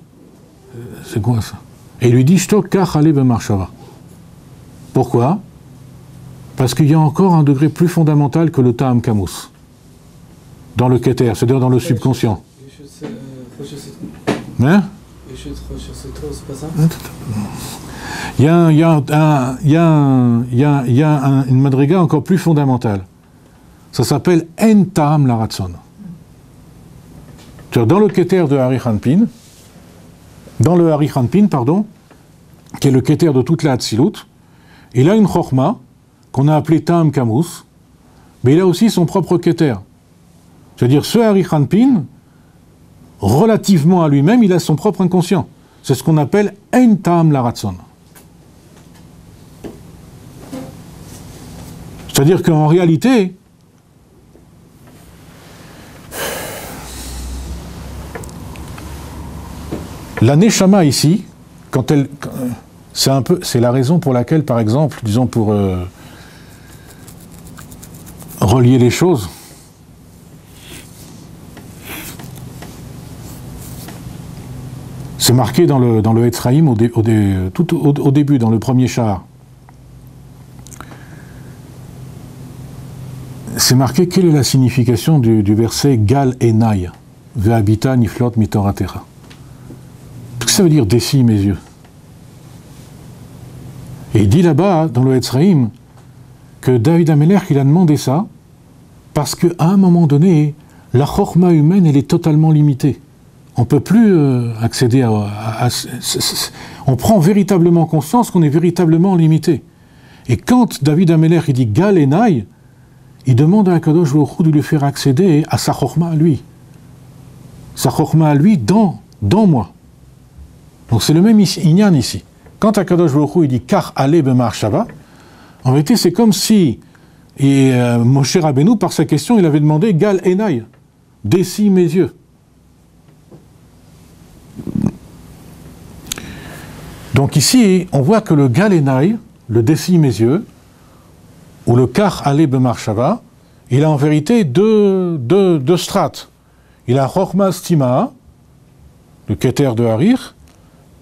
C'est quoi ça? Et il lui dit Shtok kach ale bemar shava. Pourquoi? Parce qu'il y a encore un degré plus fondamental que le ta'am kamous. Dans le keter, c'est-à-dire dans le subconscient. Hein? Il y a une madriga encore plus fondamentale. Ça s'appelle En Ta'am Laratson. Dans le keter de Ari Hanpin, qui est le keter de toute la Hatzilut, il a une chorma qu'on a appelée Ta'am Kamous, mais il a aussi son propre keter. C'est-à-dire, ce Ari Hanpin, relativement à lui-même, il a son propre inconscient. C'est ce qu'on appelle En Ta'am Laratson. C'est-à-dire qu'en réalité, la neshama ici, c'est la raison pour laquelle, par exemple, disons pour relier les choses, C'est marqué dans le Etzraïm tout au début, dans le premier char. C'est marqué quelle est la signification du verset Gal Enai, Ve'habita niflot mitoratecha. Qu'est-ce que ça veut dire dessis mes yeux? Et il dit là-bas, dans le Etzraïm, que David Amelech, il a demandé ça parce qu'à un moment donné, la chorma humaine, elle est totalement limitée. On ne peut plus accéder on prend véritablement conscience qu'on est véritablement limité. Et quand David Amelech, il dit Gal Enai, il demande à Akadosh Baruch Hu de lui faire accéder à sa chorma à lui. Sa chorma à lui dans moi. Donc c'est le même inyan ici. Quand Akadosh Baruch Hu il dit Kach ale b'mar shava, en vérité c'est comme si Moshe Rabbeinu, par sa question, il avait demandé Gal Enai, dessis mes yeux. Donc ici, on voit que le Gal Enai, le dessis mes yeux, ou le Kach ale b'mar shava, il a en vérité deux strates. Il a Chochma Stima, le Keter de Harir,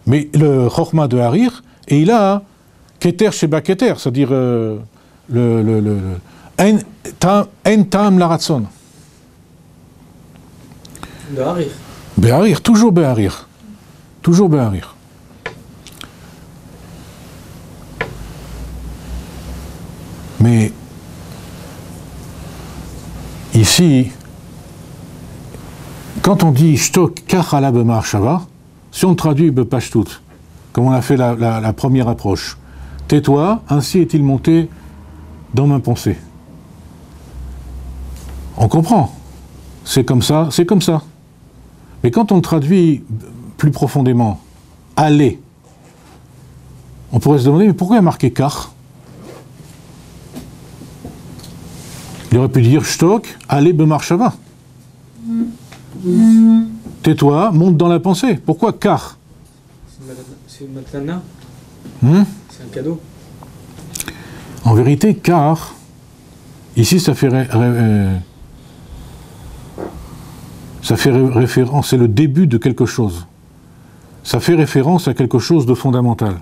mais le Chochma de Harir, et il a Keter Sheba Keter, c'est-à-dire En Tam Laratson. Beharir. Beharir, toujours Beharir. Toujours Beharir. Mais ici, quand on dit Shtok Kachala B'mar Shava, si on traduit B'pashtut, comme on a fait la première approche, tais-toi, ainsi est-il monté dans ma pensée. On comprend. C'est comme ça, c'est comme ça. Mais quand on traduit plus profondément, aller, on pourrait se demander, mais pourquoi il y a marqué Kach? Il aurait pu dire Shtok, aller B'mar Shava. Tais-toi, monte dans la pensée. Pourquoi Kach? C'est une matana. C'est un cadeau. En vérité, Kach, ici ça fait référence, c'est le début de quelque chose. Ça fait référence à quelque chose de fondamental.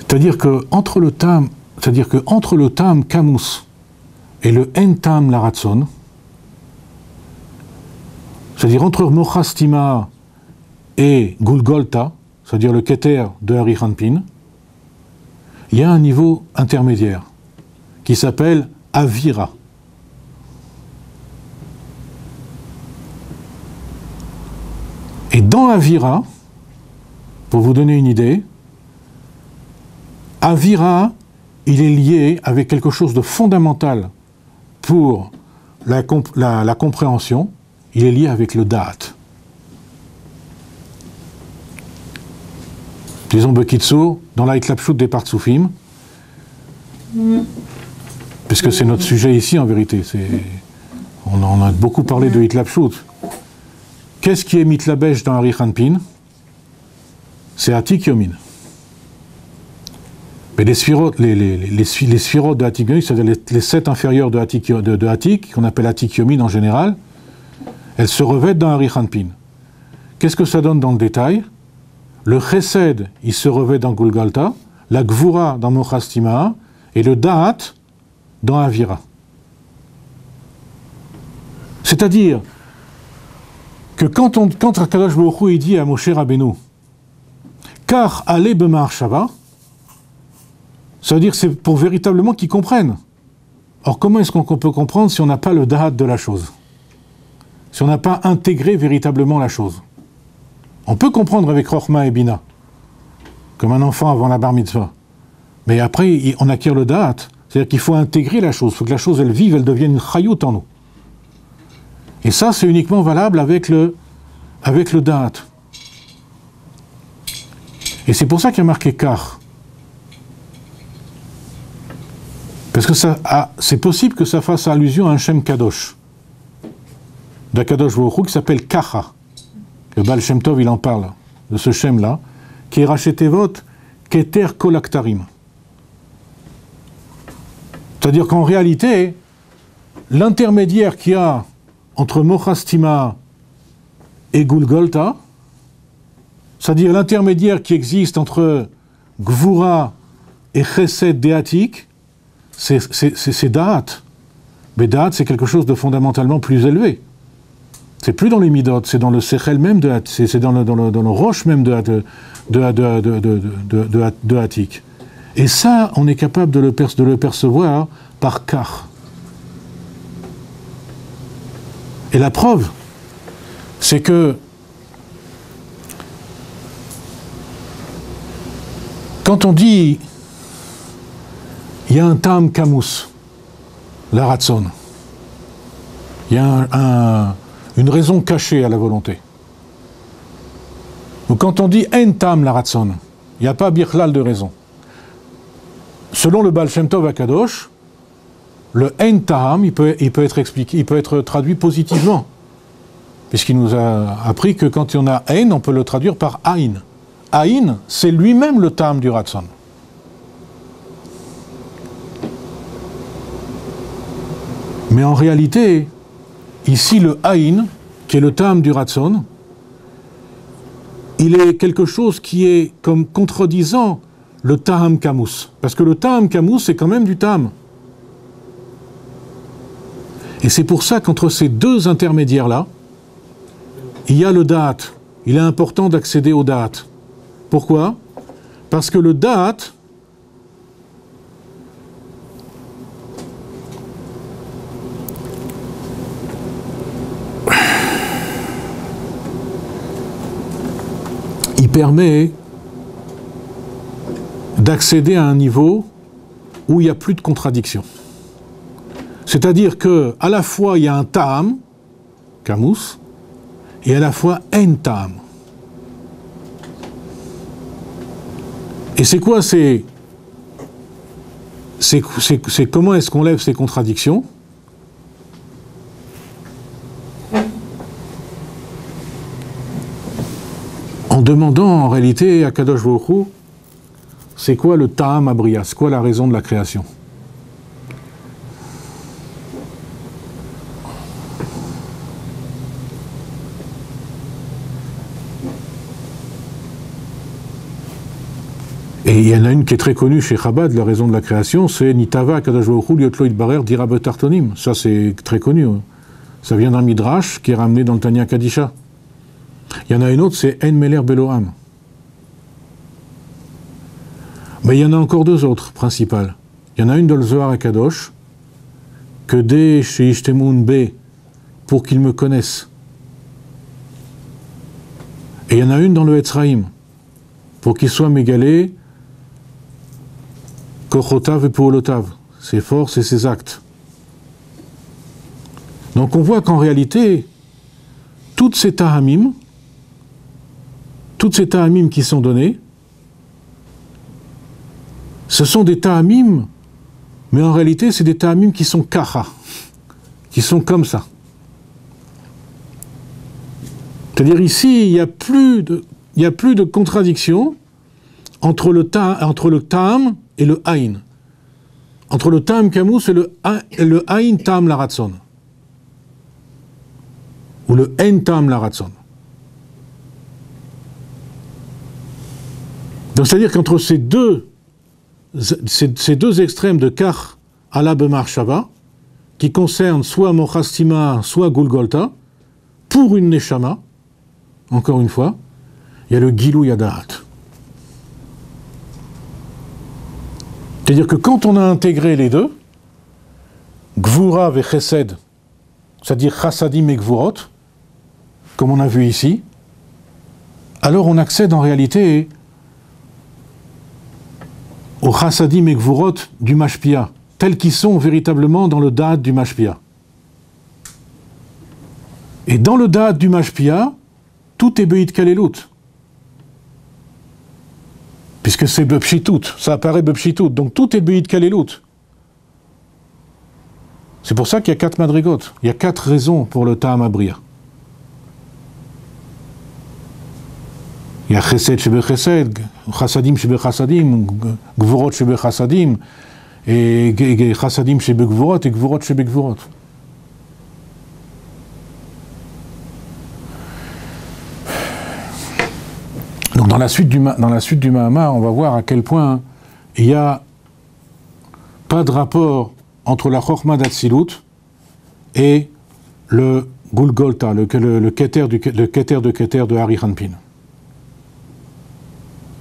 C'est-à-dire que entre le tam kamus et le en tam laratson, c'est-à-dire entre mochastima et gulgolta, c'est-à-dire le keter de Hari Hanpin, il y a un niveau intermédiaire qui s'appelle avira. Et dans avira, pour vous donner une idée, avira, il est lié avec quelque chose de fondamental pour la compréhension, il est lié avec le da'at. Disons Bekitsour, dans la Hitlapshut des Partsoufim, puisque c'est notre sujet ici en vérité, on en a beaucoup parlé de Hitlapshut. Qu'est-ce qui est mitlabesh dans Hari Hanpin? C'est Atik Yomin. Mais les sphirotes de Atik Yomin, c'est-à-dire les 7 inférieures de Atik, qu'on appelle Atik Yomin en général, elles se revêtent dans Hari Hanpin. Qu'est-ce que ça donne dans le détail? Le Chesed, il se revêt dans Gulgalta, la Gvura dans Mochastima, et le Da'at dans Avira. C'est-à-dire que quand Akadosh Baruch Hu dit à Moshe Rabbeinu, car allez b'mar shava, ça veut dire que c'est pour véritablement qu'ils comprennent. Or, comment est-ce qu'on peut comprendre si on n'a pas le da'at de la chose? Si on n'a pas intégré véritablement la chose? On peut comprendre avec Rochma et Bina, comme un enfant avant la bar mitzvah. Mais après, on acquiert le da'at. C'est-à-dire qu'il faut intégrer la chose, il faut que la chose, elle vive, elle devienne une chayout en nous. Et ça, c'est uniquement valable avec le da'at. Et c'est pour ça qu'il y a marqué kar. Parce que c'est possible que ça fasse allusion à un Shem Kadosh, d'Akadosh Baruch Hu, qui s'appelle Kacha. Le Baal Shem Tov, il en parle, de ce Shem-là, qui est Rachetevot Keter Kolaktarim. C'est-à-dire qu'en réalité, l'intermédiaire qu'il y a entre Mochastima et Gulgolta, c'est-à-dire l'intermédiaire qui existe entre Gvura et Chesed déatique, c'est Da'at. Mais Da'at, c'est quelque chose de fondamentalement plus élevé. C'est plus dans les midot, c'est dans le sechel même de c'est dans le roche même de Hatik. Et ça, on est capable de le percevoir par kar. Et la preuve, c'est que quand on dit il y a un tam kamus, la ratson, il y a une raison cachée à la volonté. Donc quand on dit en tam la ratson, il n'y a pas birchlal de raison. Selon le Baal Shem Tov Akadosh, le en tam, il peut être expliqué, il peut être traduit positivement, puisqu'il nous a appris que quand il y en a en, on peut le traduire par aïn. Aïn, c'est lui-même le tam du ratson. Mais en réalité, ici le aïn, qui est le tam du ratson, il est quelque chose qui est comme contredisant le taham kamus. Parce que le taham kamus, c'est quand même du tam. Et c'est pour ça qu'entre ces deux intermédiaires-là, il y a le da'at. Il est important d'accéder au da'at. Pourquoi? Parce que le da'at, il permet d'accéder à un niveau où il n'y a plus de contradiction. C'est-à-dire que à la fois il y a un ta'am, kamus, et à la fois en ta'am. Et c'est quoi c'est comment est-ce qu'on lève ces contradictions? En demandant en réalité à Kadosh Baruch Hu, c'est quoi le ta'am abriya, c'est quoi la raison de la création? Et il y en a une qui est très connue chez Chabad, la raison de la création, c'est Nitava Kadosh Baruch Hu liotlo itbarer dira betartonim. Ça c'est très connu. Hein. Ça vient d'un midrash qui est ramené dans le Tanya Kadisha. Il y en a une autre, c'est En Meler Beloam. Mais il y en a encore deux autres principales. Il y en a une dans le Zohar à Kadosh, que dès chez Ishtemoun B, pour qu'ils me connaissent. Et il y en a une dans le Etzraïm, pour qu'ils soient mégalés, Kochotav et Poolotav, ses forces et ses actes. Donc on voit qu'en réalité, toutes ces tahamim qui sont donnés, ce sont des tahamim, mais en réalité c'est des tahamim qui sont kacha, qui sont comme ça. C'est-à-dire ici, il n'y a plus de contradiction entre le ta'am et le aïn. Entre le ta'am kamus et le aïn ta'am la ratson. Ou le en ta'am la ratson. Donc c'est-à-dire qu'entre ces deux extrêmes de kar ala bemar shava, qui concernent soit mochastima, soit gulgolta, pour une neshama, encore une fois, il y a le gilou yadaat. C'est-à-dire que quand on a intégré les deux, gvura et chesed, c'est-à-dire chassadim et gvurot, comme on a vu ici, alors on accède en réalité aux chassadim et gvurot du mashpia, tels qu'ils sont véritablement dans le da'at du mashpia. Et dans le da'at du mashpia, tout est be'it kalelut. Puisque c'est bepshitout, ça apparaît bepshitout, donc tout est be'it kalelut. C'est pour ça qu'il y a 4 madrigot, il y a 4 raisons pour le ta'am abriya. Il y a chesed shebe chesed, chassadim shebe chassadim, gvurot shebe chassadim, et chassadim shebe gvurot, et gvurot shebe gvurot. Dans la suite du Mahamar, on va voir à quel point il n'y a pas de rapport entre la Chokhmah d'Atsilut et le Gulgolta, le Keter de Keter de Hari Hanpin.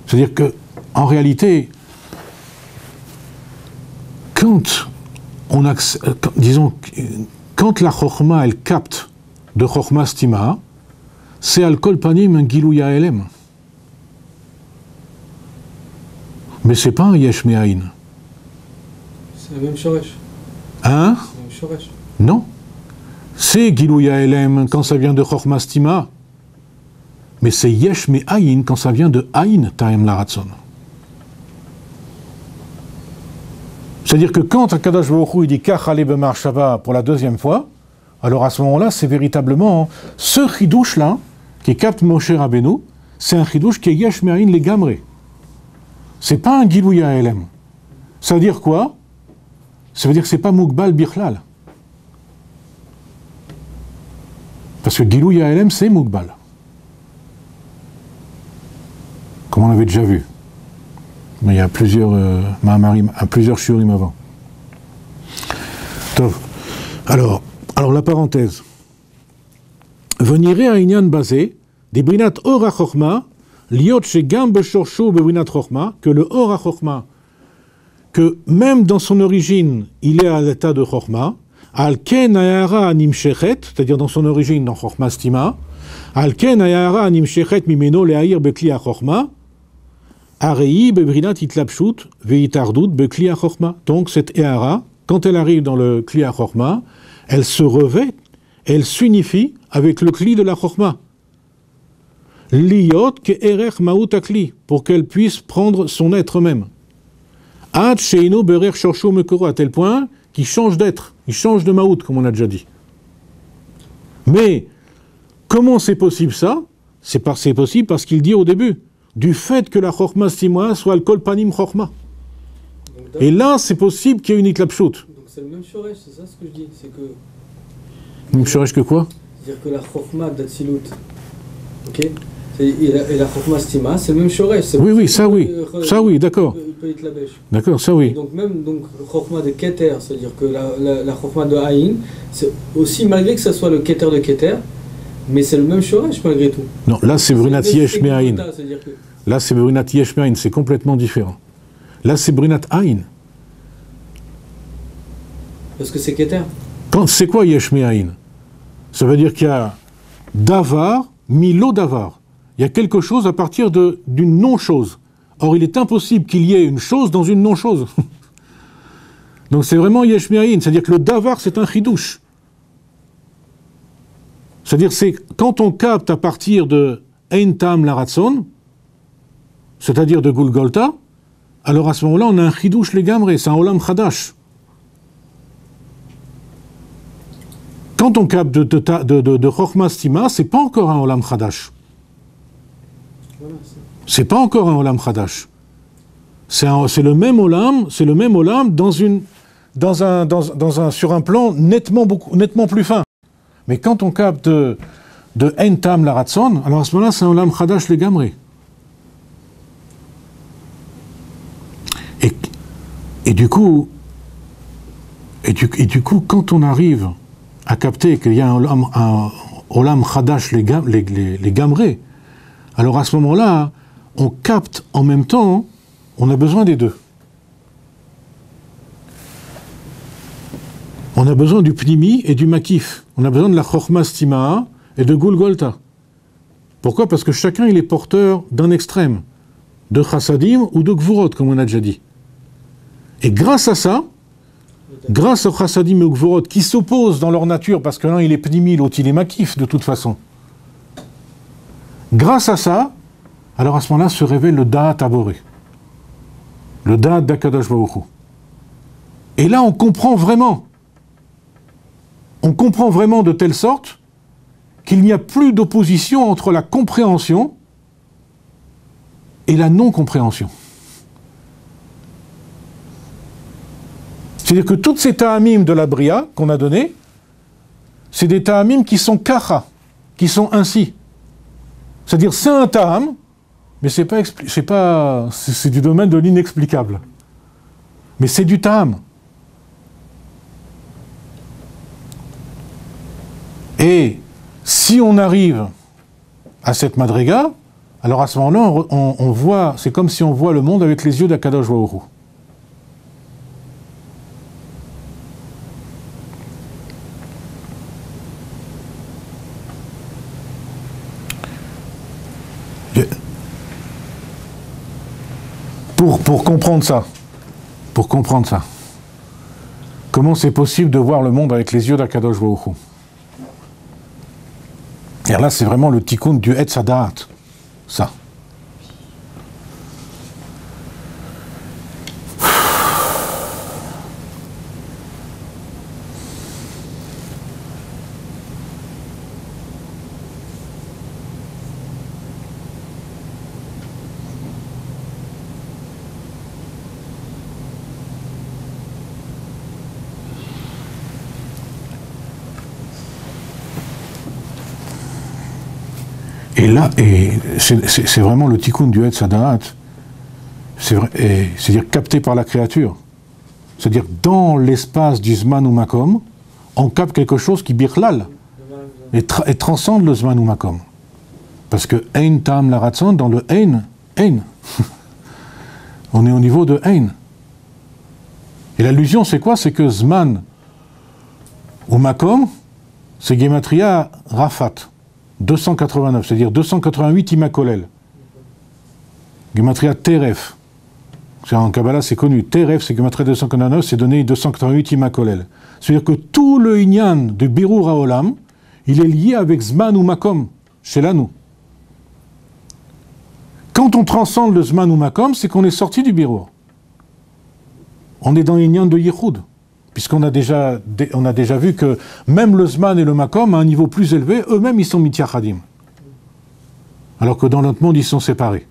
C'est-à-dire que, en réalité, quand la Chokhmah, elle capte de Chokhmah Stima, c'est al kol panim un Gilouya Elem. Mais c'est pas un Yesh Me'ayin. C'est le même Shoresh. Hein? C'est le même Shoresh. Non. C'est Gilouya Elem quand ça vient de Chokhmah Stima. Mais c'est Yesh Me'ayin quand ça vient de Ayin Ta'em Laratzon. C'est-à-dire que quand Akadosh Baruch Hu dit Kach ale b'marshava pour la deuxième fois, alors à ce moment-là, c'est véritablement ce chidouche-là qui capte Moshe Rabbeinu, c'est un chidouche qui est Yesh Me'ayin legamre. C'est pas un Gilouya Elem. Ça veut dire quoi? Ça veut dire que c'est pas Mugbal Bichlal. Parce que Gilouya Elem, c'est Mugbal. Comme on avait déjà vu. Mais il y a plusieurs Mahamarim, plusieurs Shurim avant. Tov. Alors la parenthèse. Veniré à Inyan basé, des Brinat Ora Chokhmah, liot shegam beshorshu bebrinat Chokhmah, que le Ora Chokhmah, que même dans son origine, il est à l'état de Chokhmah, al ken ayara nimshechet, c'est-à-dire dans son origine, dans Chokhmah Stima, al ken ayara nimshechet mimeno le'air bekli ha-Chokhmah, arei bebrinat itlapshut veitardut bekli ha-Chokhmah. Donc cette Ehara, quand elle arrive dans le Kli ha-Chokhmah, elle se revêt, elle s'unifie avec le Kli de la Chokhmah. Liot ke erech maut akli, pour qu'elle puisse prendre son être même. Ad sheino berech shorshu mekoro, à tel point qu'il change d'être, il change de maout, comme on a déjà dit. Mais comment c'est possible ça? C'est possible parce qu'il dit au début, du fait que la Chokhmah Stima soit le kol panim Chokhmah. Et là, c'est possible qu'il y ait une itlapshut. Donc c'est le même Shoresh, c'est ça ce que je dis, c'est que... Même Shoresh que quoi? C'est-à-dire que la Chokhmah d'Atsilut, ok, et la Chokhmah Stima, c'est le même Shoresh. Oui, ça oui, ça oui, d'accord. D'accord, ça oui. Donc même Chokhmah de Keter, c'est-à-dire que la Chokhmah de Ayin, c'est aussi, malgré que ça soit le Keter de Keter, mais c'est le même Shoresh malgré tout. Non, là c'est Brunat Yesh Me'ayin. Là c'est Brunat Yesh Me'ayin, c'est complètement différent. Là c'est Brunat Ayin. Parce que c'est Keter. C'est quoi Yesh Me'ayin? Ça veut dire qu'il y a Davar, Milo Davar. Il y a quelque chose à partir d'une non-chose. Or, il est impossible qu'il y ait une chose dans une non-chose. Donc c'est vraiment Yesh Me'ayin, c'est-à-dire que le Davar c'est un chidouche. C'est-à-dire c'est quand on capte à partir de Ein Tam Laratzon, c'est-à-dire de Gulgolta, alors à ce moment-là on a un chidouche legamre, c'est un olam chadash. Quand on capte de Chokhmah Stima, c'est pas encore un olam chadash. C'est pas encore un olam chadash. C'est le même olam sur un plan nettement plus fin. Mais quand on capte de Ein Tam Laratzon, alors à ce moment-là, c'est un olam chadash legamre. Et du coup, quand on arrive à capter qu'il y a un olam chadash legamre, alors à ce moment-là, on capte en même temps, on a besoin des deux. On a besoin du pnimi et du makif. On a besoin de la Chokhmah Stima et de Gulgolta. Pourquoi? Parce que chacun il est porteur d'un extrême, de chassadim ou de gvurot, comme on a déjà dit. Et grâce à ça, grâce aux chassadim et aux gvurot qui s'opposent dans leur nature, parce que l'un il est pnimi, l'autre il est makif de toute façon. Grâce à ça, alors à ce moment-là se révèle le Da'at Aboré, le Da'at d'Akadosh Baruch Hu. Et là on comprend vraiment de telle sorte qu'il n'y a plus d'opposition entre la compréhension et la non-compréhension. C'est-à-dire que toutes ces ta'amim de la Bria qu'on a données, c'est des ta'amim qui sont kacha, qui sont ainsi. C'est-à-dire c'est un ta'am, mais c'est du domaine de l'inexplicable. Mais c'est du ta'am. Et si on arrive à cette madriga, alors à ce moment-là, on voit, c'est comme si on voit le monde avec les yeux d'Akadosh Baruch Hu. Pour comprendre ça, comment c'est possible de voir le monde avec les yeux d'Akadosh Baruch Hu? Et là, c'est vraiment le tikkun du Etz Hadaat, ça. Et là, c'est vraiment le tikkun du Etz Hadaat, c'est-à-dire capté par la créature. C'est-à-dire dans l'espace du Zman ou Makom, on capte quelque chose qui birlal et transcende le Zman ou Makom. Parce que Ein Tam la Ratzon, dans le Ein. On est au niveau de Ein. Et l'allusion, c'est quoi? C'est que Zman ou Makom, c'est Gematria Rafat. 289, c'est-à-dire 288 Imakolel. Gematria Teref. En Kabbalah, c'est connu. Teref, c'est Gematria 289, c'est donné 288 Imakolel. C'est-à-dire que tout le Inyan de Birur HaOlam, il est lié avec Zman ou Makom, chez l'Anou. Quand on transcende le Zman ou Makom, c'est qu'on est sorti du Birur. On est dans l'Inyan de Yichud. Puisqu'on a déjà vu que même le Zman et le Makom, à un niveau plus élevé, eux-mêmes, ils sont mityachadim. Alors que dans notre monde, ils sont séparés.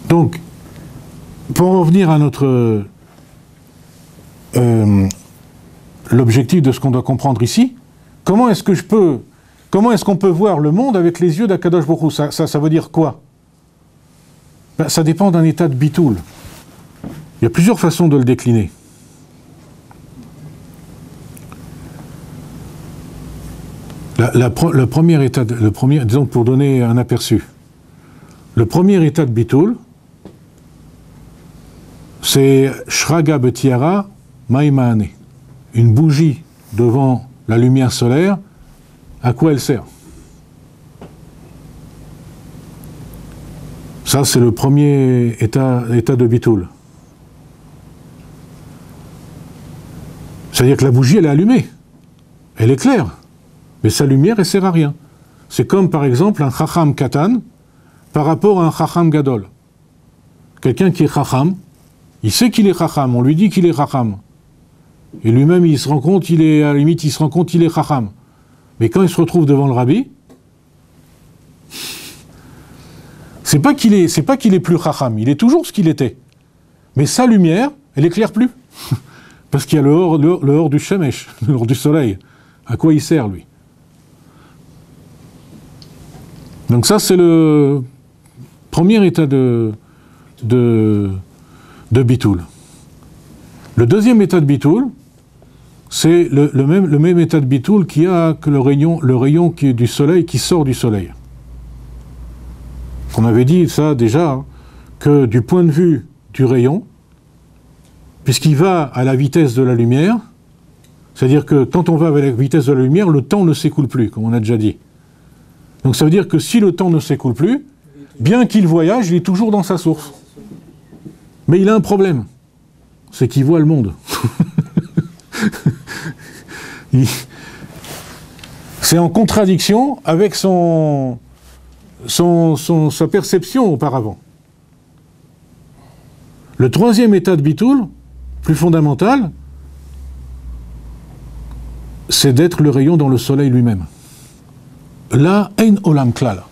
Donc, pour en revenir à notre... l'objectif de ce qu'on doit comprendre ici, comment est-ce qu'on peut voir le monde avec les yeux d'Akadosh Baruch Hu? Ça veut dire quoi? Ben, ça dépend d'un état de bitoul. Il y a plusieurs façons de le décliner. Le premier état, disons pour donner un aperçu, le premier état de bitoul, c'est Shraga Betiara Maïmaane, une bougie devant la lumière solaire. À quoi elle sert? Ça, c'est le premier état de bitoul. C'est-à-dire que la bougie, elle est allumée, elle est claire, mais sa lumière, elle sert à rien. C'est comme, par exemple, un chacham katan par rapport à un chacham gadol. Quelqu'un qui est chacham, il sait qu'il est chacham, on lui dit qu'il est chacham. Et lui-même, il se rend compte, à la limite, il se rend compte qu'il est chacham. Mais quand il se retrouve devant le rabbi, c'est pas qu'il est plus chacham, il est toujours ce qu'il était. Mais sa lumière, elle éclaire plus. Parce qu'il y a le hors du shemesh, le hors du soleil. À quoi il sert, lui? Donc ça, c'est le premier état de bitoul. Le deuxième état de bitoul, c'est le même état de bitoul qu'il y a que le rayon qui est du soleil, qui sort du soleil. On avait dit ça déjà, hein, que du point de vue du rayon, puisqu'il va à la vitesse de la lumière, c'est-à-dire que quand on va avec la vitesse de la lumière, le temps ne s'écoule plus, comme on a déjà dit. Donc ça veut dire que si le temps ne s'écoule plus, bien qu'il voyage, il est toujours dans sa source. Mais il a un problème, c'est qu'il voit le monde. C'est en contradiction avec sa perception auparavant. Le troisième état de bitoul, plus fondamental, c'est d'être le rayon dans le soleil lui-même. Là, ein olam klal.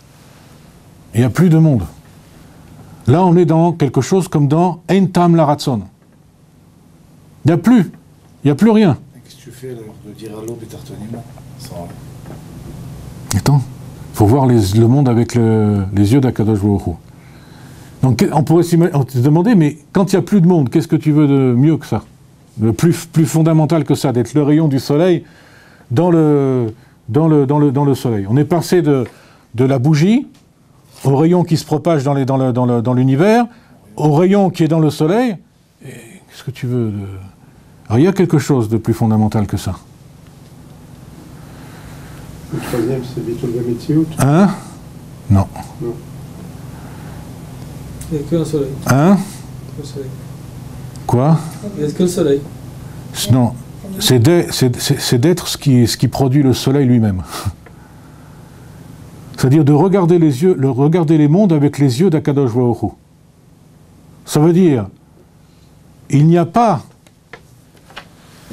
Il n'y a plus de monde. Là, on est dans quelque chose comme dans ein tam la ratzon. Il n'y a plus rien. Qu'est-ce que tu fais alors de dire allô, Bétartonima? Attends, faut voir le monde avec les yeux d'Akadosh Baruch Hu. Donc on pourrait se demander, mais quand il n'y a plus de monde, qu'est-ce que tu veux de mieux que ça? Le plus fondamental que ça, d'être le rayon du soleil dans le soleil. On est passé de la bougie au rayon qui se propage dans l'univers, au rayon qui est dans le soleil. Qu'est-ce que tu veux de... Alors il y a quelque chose de plus fondamental que ça. Le troisième, c'est Bitul Gametsiout. Hein? Non. Non. Il n'y a que le soleil. Hein? Le soleil. Quoi? Il n'y a que le soleil. Non. C'est d'être ce qui produit le soleil lui-même. C'est-à-dire de regarder les mondes avec les yeux d'Akadosh Baruch Hu. Ça veut dire, il n'y a pas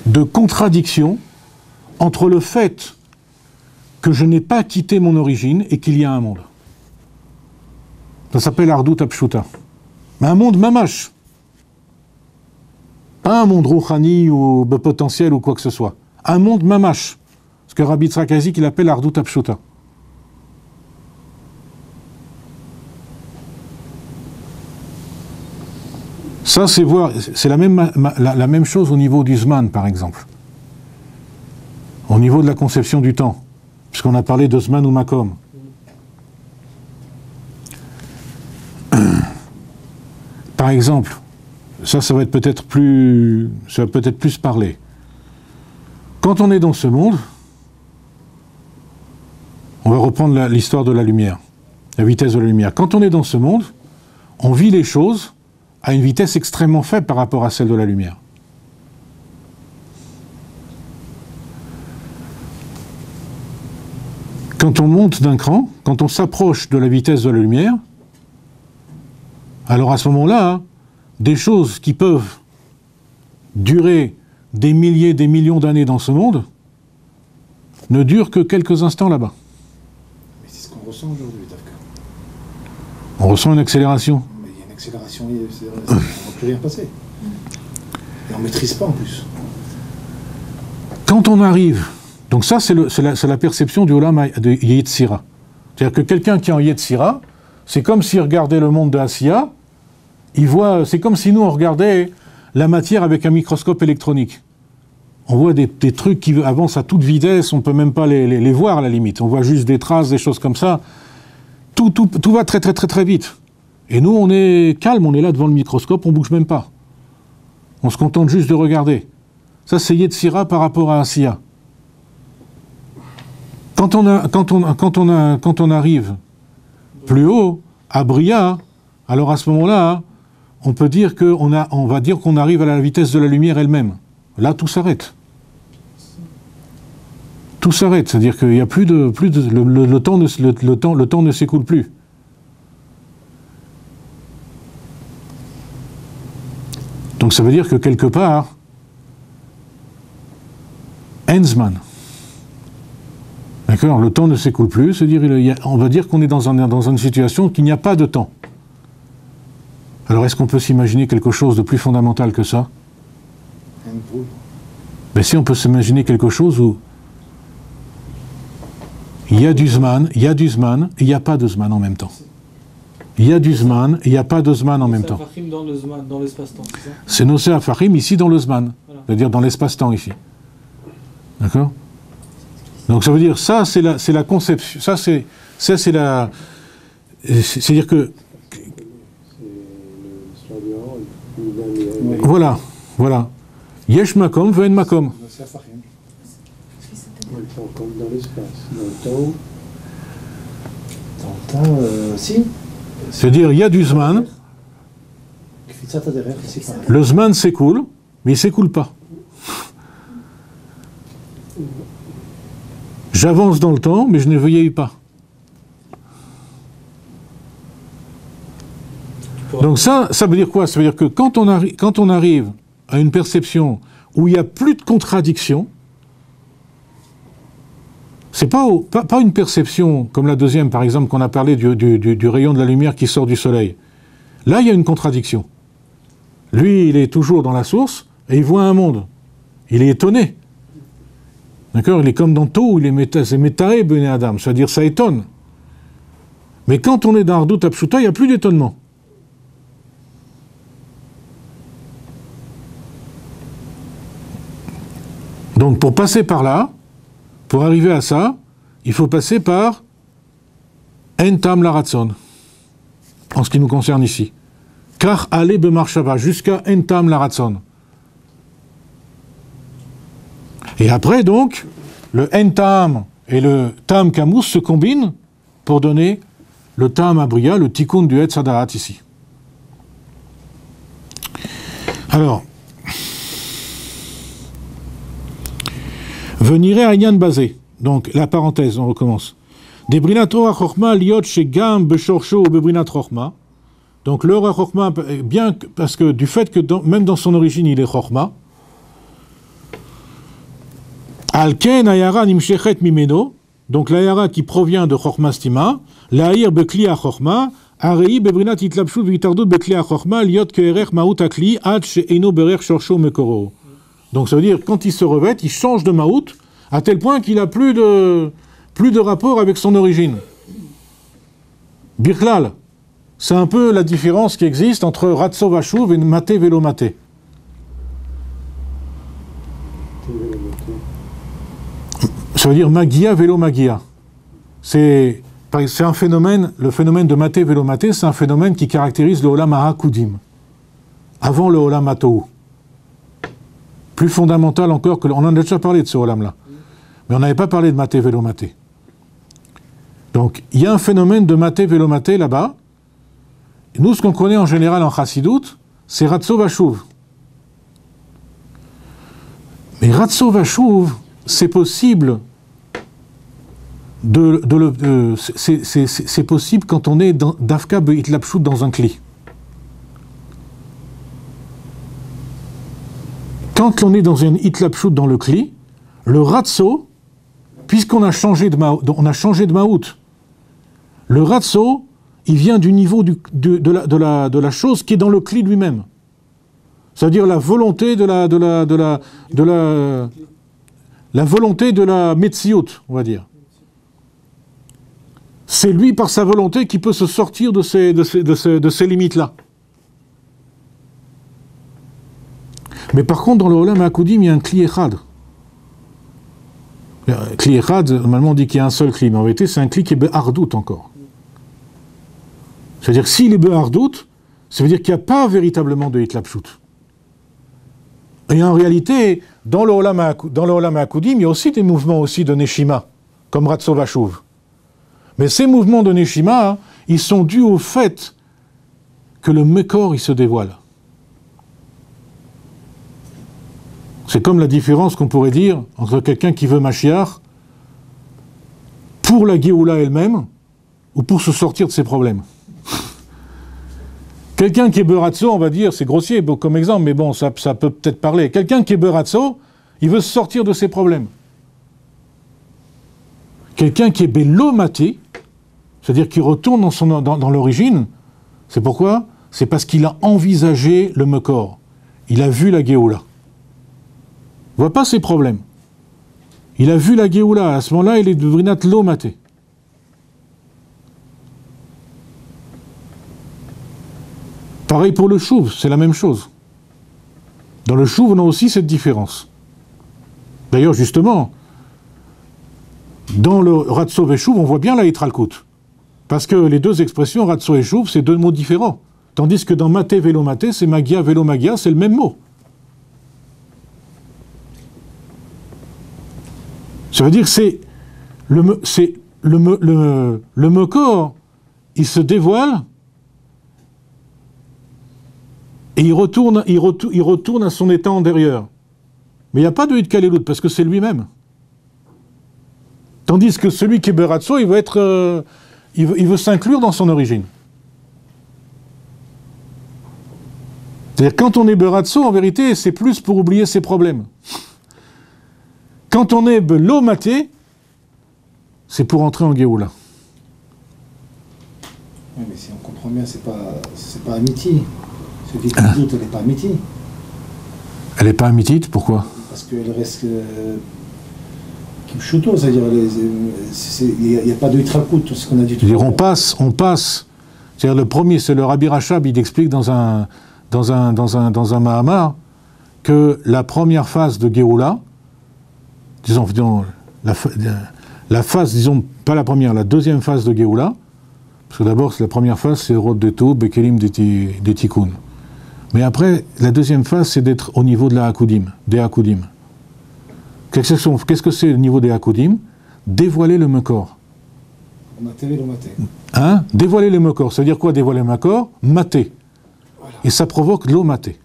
de contradiction entre le fait que je n'ai pas quitté mon origine et qu'il y a un monde. Ça s'appelle Ardut Apshuta. Mais un monde mamash. Pas un monde rouchani ou potentiel ou quoi que ce soit. Un monde mamash. Ce que Rabbi Yitzhak Aizik, il appelle Ardut Apshuta. Ça, c'est la même chose au niveau du Zman, par exemple. Au niveau de la conception du temps. Puisqu'on a parlé de Zman ou Makom. Par exemple, ça va être peut-être plus parler. Quand on est dans ce monde, on va reprendre l'histoire de la lumière, la vitesse de la lumière. Quand on est dans ce monde, on vit les choses à une vitesse extrêmement faible par rapport à celle de la lumière. Quand on monte d'un cran, quand on s'approche de la vitesse de la lumière, alors à ce moment-là, des choses qui peuvent durer des milliers, des millions d'années dans ce monde, ne durent que quelques instants là-bas. Mais c'est ce qu'on ressent aujourd'hui, Tafka. On ressent une accélération. Mais il y a une accélération, on ne va plus rien passer. Et on ne maîtrise pas en plus. Quand on arrive, donc ça c'est la perception du Olam de Yetzira. C'est-à-dire que quelqu'un qui est en Yetzira, c'est comme s'il regardait le monde de Asiya, c'est comme si nous on regardait la matière avec un microscope électronique. On voit des trucs qui avancent à toute vitesse, on ne peut même pas les voir à la limite. On voit juste des traces, des choses comme ça. Tout va très très très très vite. Et nous on est calme, on est là devant le microscope, on ne bouge même pas. On se contente juste de regarder. Ça c'est Yetzira par rapport à Asiya. Quand on arrive plus haut, à Bria, alors à ce moment-là, on va dire qu'on arrive à la vitesse de la lumière elle-même. Là, tout s'arrête. Tout s'arrête, c'est-à-dire qu'il n'y a le temps ne s'écoule plus. Donc ça veut dire que quelque part, Enzman. D'accord, le temps ne s'écoule plus, c'est-à-dire on va dire qu'on est dans une situation qu'il n'y a pas de temps. Alors est-ce qu'on peut s'imaginer quelque chose de plus fondamental que ça? Ben si, on peut s'imaginer quelque chose où il y a du Zman, et il n'y a pas de Zman en même temps. Il y a du Zman, et il n'y a pas de Zman en même temps. Dans l'espace-temps, c'est ça? C'est Nosé Afachim ici dans le Zman, voilà. C'est-à-dire dans l'espace-temps ici. D'accord? Donc ça veut dire, ça c'est la conception, c'est-à-dire que... Voilà. Yesh makom, ve'en makom. Dans l'espace, dans le temps. Dans le temps, si. C'est-à-dire, il y a du Zman. Le Zman s'écoule, mais il ne s'écoule pas. J'avance dans le temps, mais je ne vieillis pas. Donc ça veut dire quoi? Ça veut dire que quand on arrive à une perception où il n'y a plus de contradiction, c'est pas une perception comme la deuxième, par exemple, qu'on a parlé du rayon de la lumière qui sort du soleil. Là, il y a une contradiction. Lui, il est toujours dans la source et il voit un monde. Il est étonné. D'accord? Il est comme dans tout, c'est Métaé Bene Adam, c'est-à-dire ça étonne. Mais quand on est dans Ardout Apshuta, il n'y a plus d'étonnement. Donc pour passer par là, pour arriver à ça, il faut passer par En Tam la Ratson, en ce qui nous concerne ici. Car aller bemarshava, jusqu'à En Tam la Ratson. Et après donc, le En Tam et le Tam Kamous se combinent pour donner le Tam Abriya, le Tikkun du Etz Hadaat ici. Alors, venir à Inyan Bazé. Donc, la parenthèse, on recommence. Des Brinat Torah Chochma liot shegam beshorsho ou bebrinat Chochma. Donc, le Ora Chochma, bien parce que du fait que même dans son origine, il est Chochma. Alken ayara nimshechet mimeno. Donc, l'ayara qui provient de Chochma Stima. L'ayir bekli a Chochma. Arei bebrinat itlapshut vitardut bekli a Chochma liot keerech maut akli ad she'eno berech shorsho mekoro. Donc ça veut dire, quand il se revêt, il change de maout, à tel point qu'il n'a plus de rapport avec son origine. Birklal, c'est un peu la différence qui existe entre Ratso Vashuv et Maté Velo Maté. Ça veut dire Magia Velo Magia. C'est un phénomène, le phénomène de Maté Velo Maté, c'est un phénomène qui caractérise le Olam HaKudim, avant le Olam HaTohu. Plus fondamental encore que... On en a déjà parlé de ce Olam-là. Mais on n'avait pas parlé de Maté Velo Maté. Donc, il y a un phénomène de Maté Velo Maté là-bas. Et nous, ce qu'on connaît en général en Chassidut, c'est Ratso Vashuv. Mais Ratso Vashuv, c'est possible c'est possible quand on est dans Dafka Be'itlapshut dans un Kli. Quand on est dans une Itlapshut dans le Kli, le Ratso, puisqu'on a changé de Maout, le Ratso, il vient du niveau de la chose qui est dans le Kli lui-même. C'est-à-dire la volonté la volonté de la Metziut, on va dire. C'est lui, par sa volonté, qui peut se sortir de ces limites-là. Mais par contre, dans le Olam HaKudim, il y a un Kli Echad. Kli Echad, normalement on dit qu'il y a un seul Kli, mais en vérité, c'est un Kli qui est Be'ardout encore. C'est-à-dire, s'il est Be'ardout, ça veut dire qu'il n'y a pas véritablement de Hitlapshut. Et en réalité, dans le Olam HaKudim, il y a aussi des mouvements aussi de Neshima, comme Ratso Vashuv. Mais ces mouvements de Neshima, ils sont dus au fait que le Mekor, il se dévoile. C'est comme la différence qu'on pourrait dire entre quelqu'un qui veut Mashiach pour la Géoula elle-même ou pour se sortir de ses problèmes. Quelqu'un qui est Beratso, on va dire, c'est grossier comme exemple, mais bon, ça peut peut-être parler. Quelqu'un qui est Beratso, il veut se sortir de ses problèmes. Quelqu'un qui est Belomaté, c'est-à-dire qui retourne dans l'origine, c'est pourquoi? C'est parce qu'il a envisagé le Mekor. Il a vu la Géoula. Il ne voit pas ses problèmes. Il a vu la Géoula. À ce moment-là, il est de Brinat Lomaté. Pareil pour le Chouv, c'est la même chose. Dans le Chouv, on a aussi cette différence. D'ailleurs, justement, dans le Ratso et Chouv, on voit bien la Hitralkut. Parce que les deux expressions, Ratso et Chouv, c'est deux mots différents. Tandis que dans Maté, Vélo Maté, c'est Magia, Vélo Magia, c'est le même mot. Ça veut dire que c'est le Mekor, il se dévoile et il retourne à son état antérieur. Mais il n'y a pas de Hitkalelut parce que c'est lui-même. Tandis que celui qui est Beratso, il veut s'inclure dans son origine. C'est-à-dire quand on est Beratso, en vérité, c'est plus pour oublier ses problèmes. Quand on est Belomaté, c'est pour entrer en Géoula. Oui, mais si on comprend bien, c'est pas Amiti. Ce qui est doute, elle n'est pas Amiti. Elle n'est pas amitite, pourquoi? Parce qu'elle reste Kipchuto, c'est-à-dire, il n'y a pas de hitrakout, tout ce qu'on a dit tout à C'est-à-dire, l'heure. on passe. C'est-à-dire, le premier, c'est le Rabbi Rachab, il explique dans un Mahamar que la première phase de Géoula, disons la phase, disons, pas la première, la deuxième phase de Géoula, parce que d'abord, la première phase, c'est Rod de Toub, Bekelim de Tikkun. Mais après, la deuxième phase, c'est d'être au niveau de la Hakudim, des Hakudim. Qu'est-ce que c'est le niveau des Hakudim? Dévoiler le Mekor. On a télé le matin. Hein? Dévoiler le Mekor. Ça veut dire quoi, dévoiler le Mekor? Mater. Voilà. Et ça provoque l'eau matée.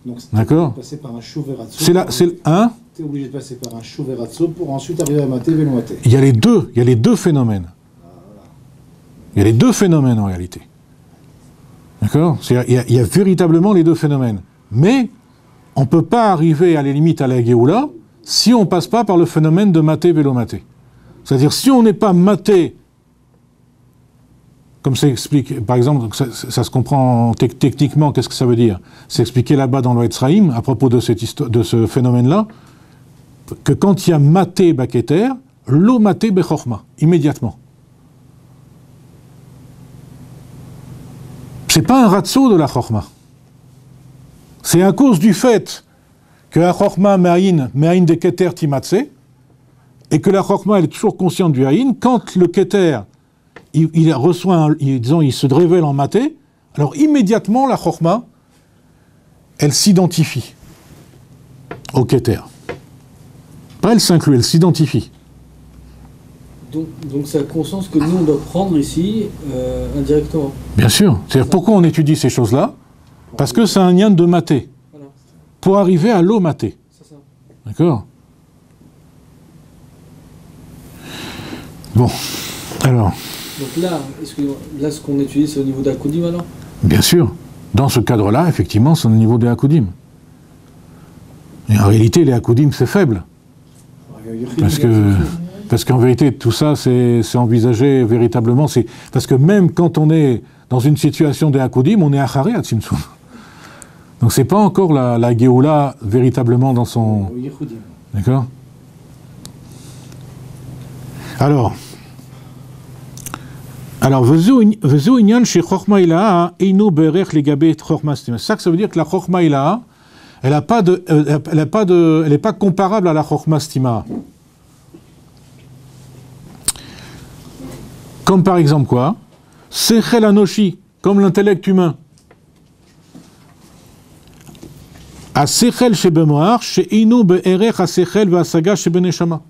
Donc, D'accord. passer par un chouveratso. Hein? Tu es obligé de passer par un chouveratso pour ensuite arriver à mater et le mater. Il y a les deux phénomènes. Il y a les deux phénomènes en réalité. D'accord? Il y a véritablement les deux phénomènes. Mais on ne peut pas arriver à les limites à la Géoula si on ne passe pas par le phénomène de maté vélo maté. C'est-à-dire si on n'est pas maté, comme c'est expliqué, par exemple, ça se comprend techniquement, qu'est-ce que ça veut dire? C'est expliqué là-bas dans le Etzraïm, à propos de ce phénomène-là, que quand il y a maté baketer, l'eau maté bechorma, immédiatement. C'est pas un ratso de la chorma. C'est à cause du fait que la chorma me'aïn de keter timatse, et que la chorma elle est toujours consciente du haïn, quand le keter il reçoit, il se révèle en maté, alors immédiatement la chorma elle s'identifie au keter. Pas elle s'inclut, elle s'identifie. Donc c'est la conscience que nous on doit prendre ici indirectement. Bien sûr. C'est-à-dire pourquoi on étudie ces choses-là? Parce que c'est un lien de maté. Voilà, Pour arriver à l'eau maté. c'est ça. D'accord? Bon. Alors, Donc là, là ce qu'on étudie c'est au niveau d'Akudim alors? bien sûr, dans ce cadre-là, effectivement, c'est au niveau des Hakudim. Et en réalité, les Hakudim, c'est faible. Parce qu'en vérité, tout ça, c'est envisagé véritablement. Parce que même quand on est dans une situation de Hakudim, on est Acharé à Tzimtzum. Donc c'est pas encore la Géoula véritablement dans son... D'accord? Alors, Vezu inyan chez Chochma ilaha einu berech legabe Chochma stima. Ça veut dire que la Chochma ilaha, elle n'est pas comparable à la Chochma stima. Comme par exemple quoi? Sechel anoshi, comme l'intellect humain. Asechel shebemoar, sheinu be'erech asechel ve'asaga shebeneshama.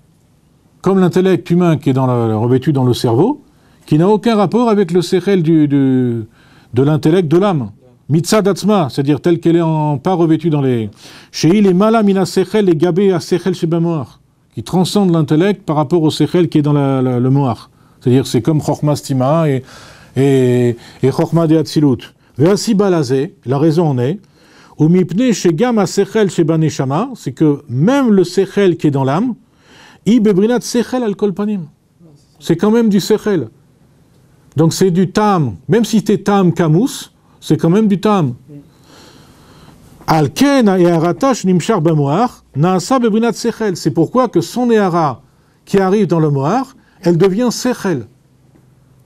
Comme l'intellect humain qui est revêtu dans le cerveau, qui n'a aucun rapport avec le sechel de l'intellect de l'âme. Mitzad atzma, c'est-à-dire telle qu'elle est pas revêtue dans les... Sheil et mala mina sechel et gabé asechel shebemoar, qui transcende l'intellect par rapport au sechel qui est dans le moar. C'est-à-dire c'est comme Chochma Stima et Chochma de Hatzilut. Ve'asi balazé, la raison en est, ou mipne shegam asechel shebaneshama, c'est que même le sechel qui est dans l'âme, i bebrinat sechel al kolpanim. C'est quand même du sechel. Donc c'est du tam, même si t'es tam kamous, c'est quand même du tam. Al ken ha'aratash nimshar b'moar, na'asa bebrinat sechel. C'est pourquoi que son éhara qui arrive dans le moar, elle devient sechel.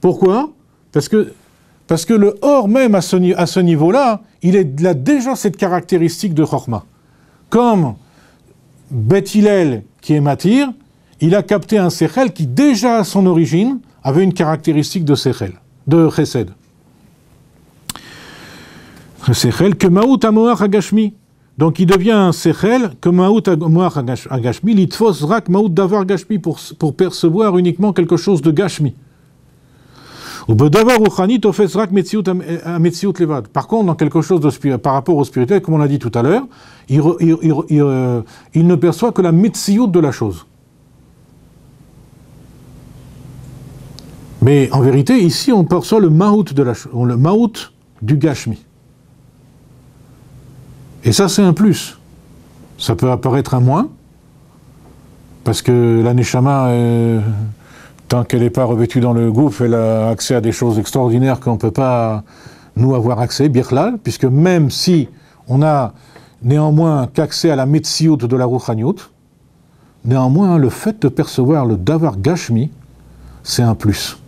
Pourquoi? Parce que le or même à ce niveau-là, il a déjà cette caractéristique de Chochma. Comme Beth Hillel, qui est matir, il a capté un sechel qui déjà à son origine avait une caractéristique de sechel, de chesed. Sechel que maout amoach agashmi. Donc il devient un sechel que maout amoach agashmi, litfos rak maout davar gashmi, pour percevoir uniquement quelque chose de gashmi. Ou bedavar uchani tofes rak metziut levad. Par contre, dans quelque chose par rapport au spirituel, comme on l'a dit tout à l'heure, il ne perçoit que la metziut de la chose. Mais en vérité, ici, on perçoit le maout le maout du gashmi. Et ça, c'est un plus. Ça peut apparaître un moins, parce que la neshama, tant qu'elle n'est pas revêtue dans le gouffre, elle a accès à des choses extraordinaires qu'on ne peut pas, nous, avoir accès, birlal, puisque même si on a néanmoins qu'accès à la metsiout de la rouchaniout, néanmoins, le fait de percevoir le davar gashmi, c'est un plus.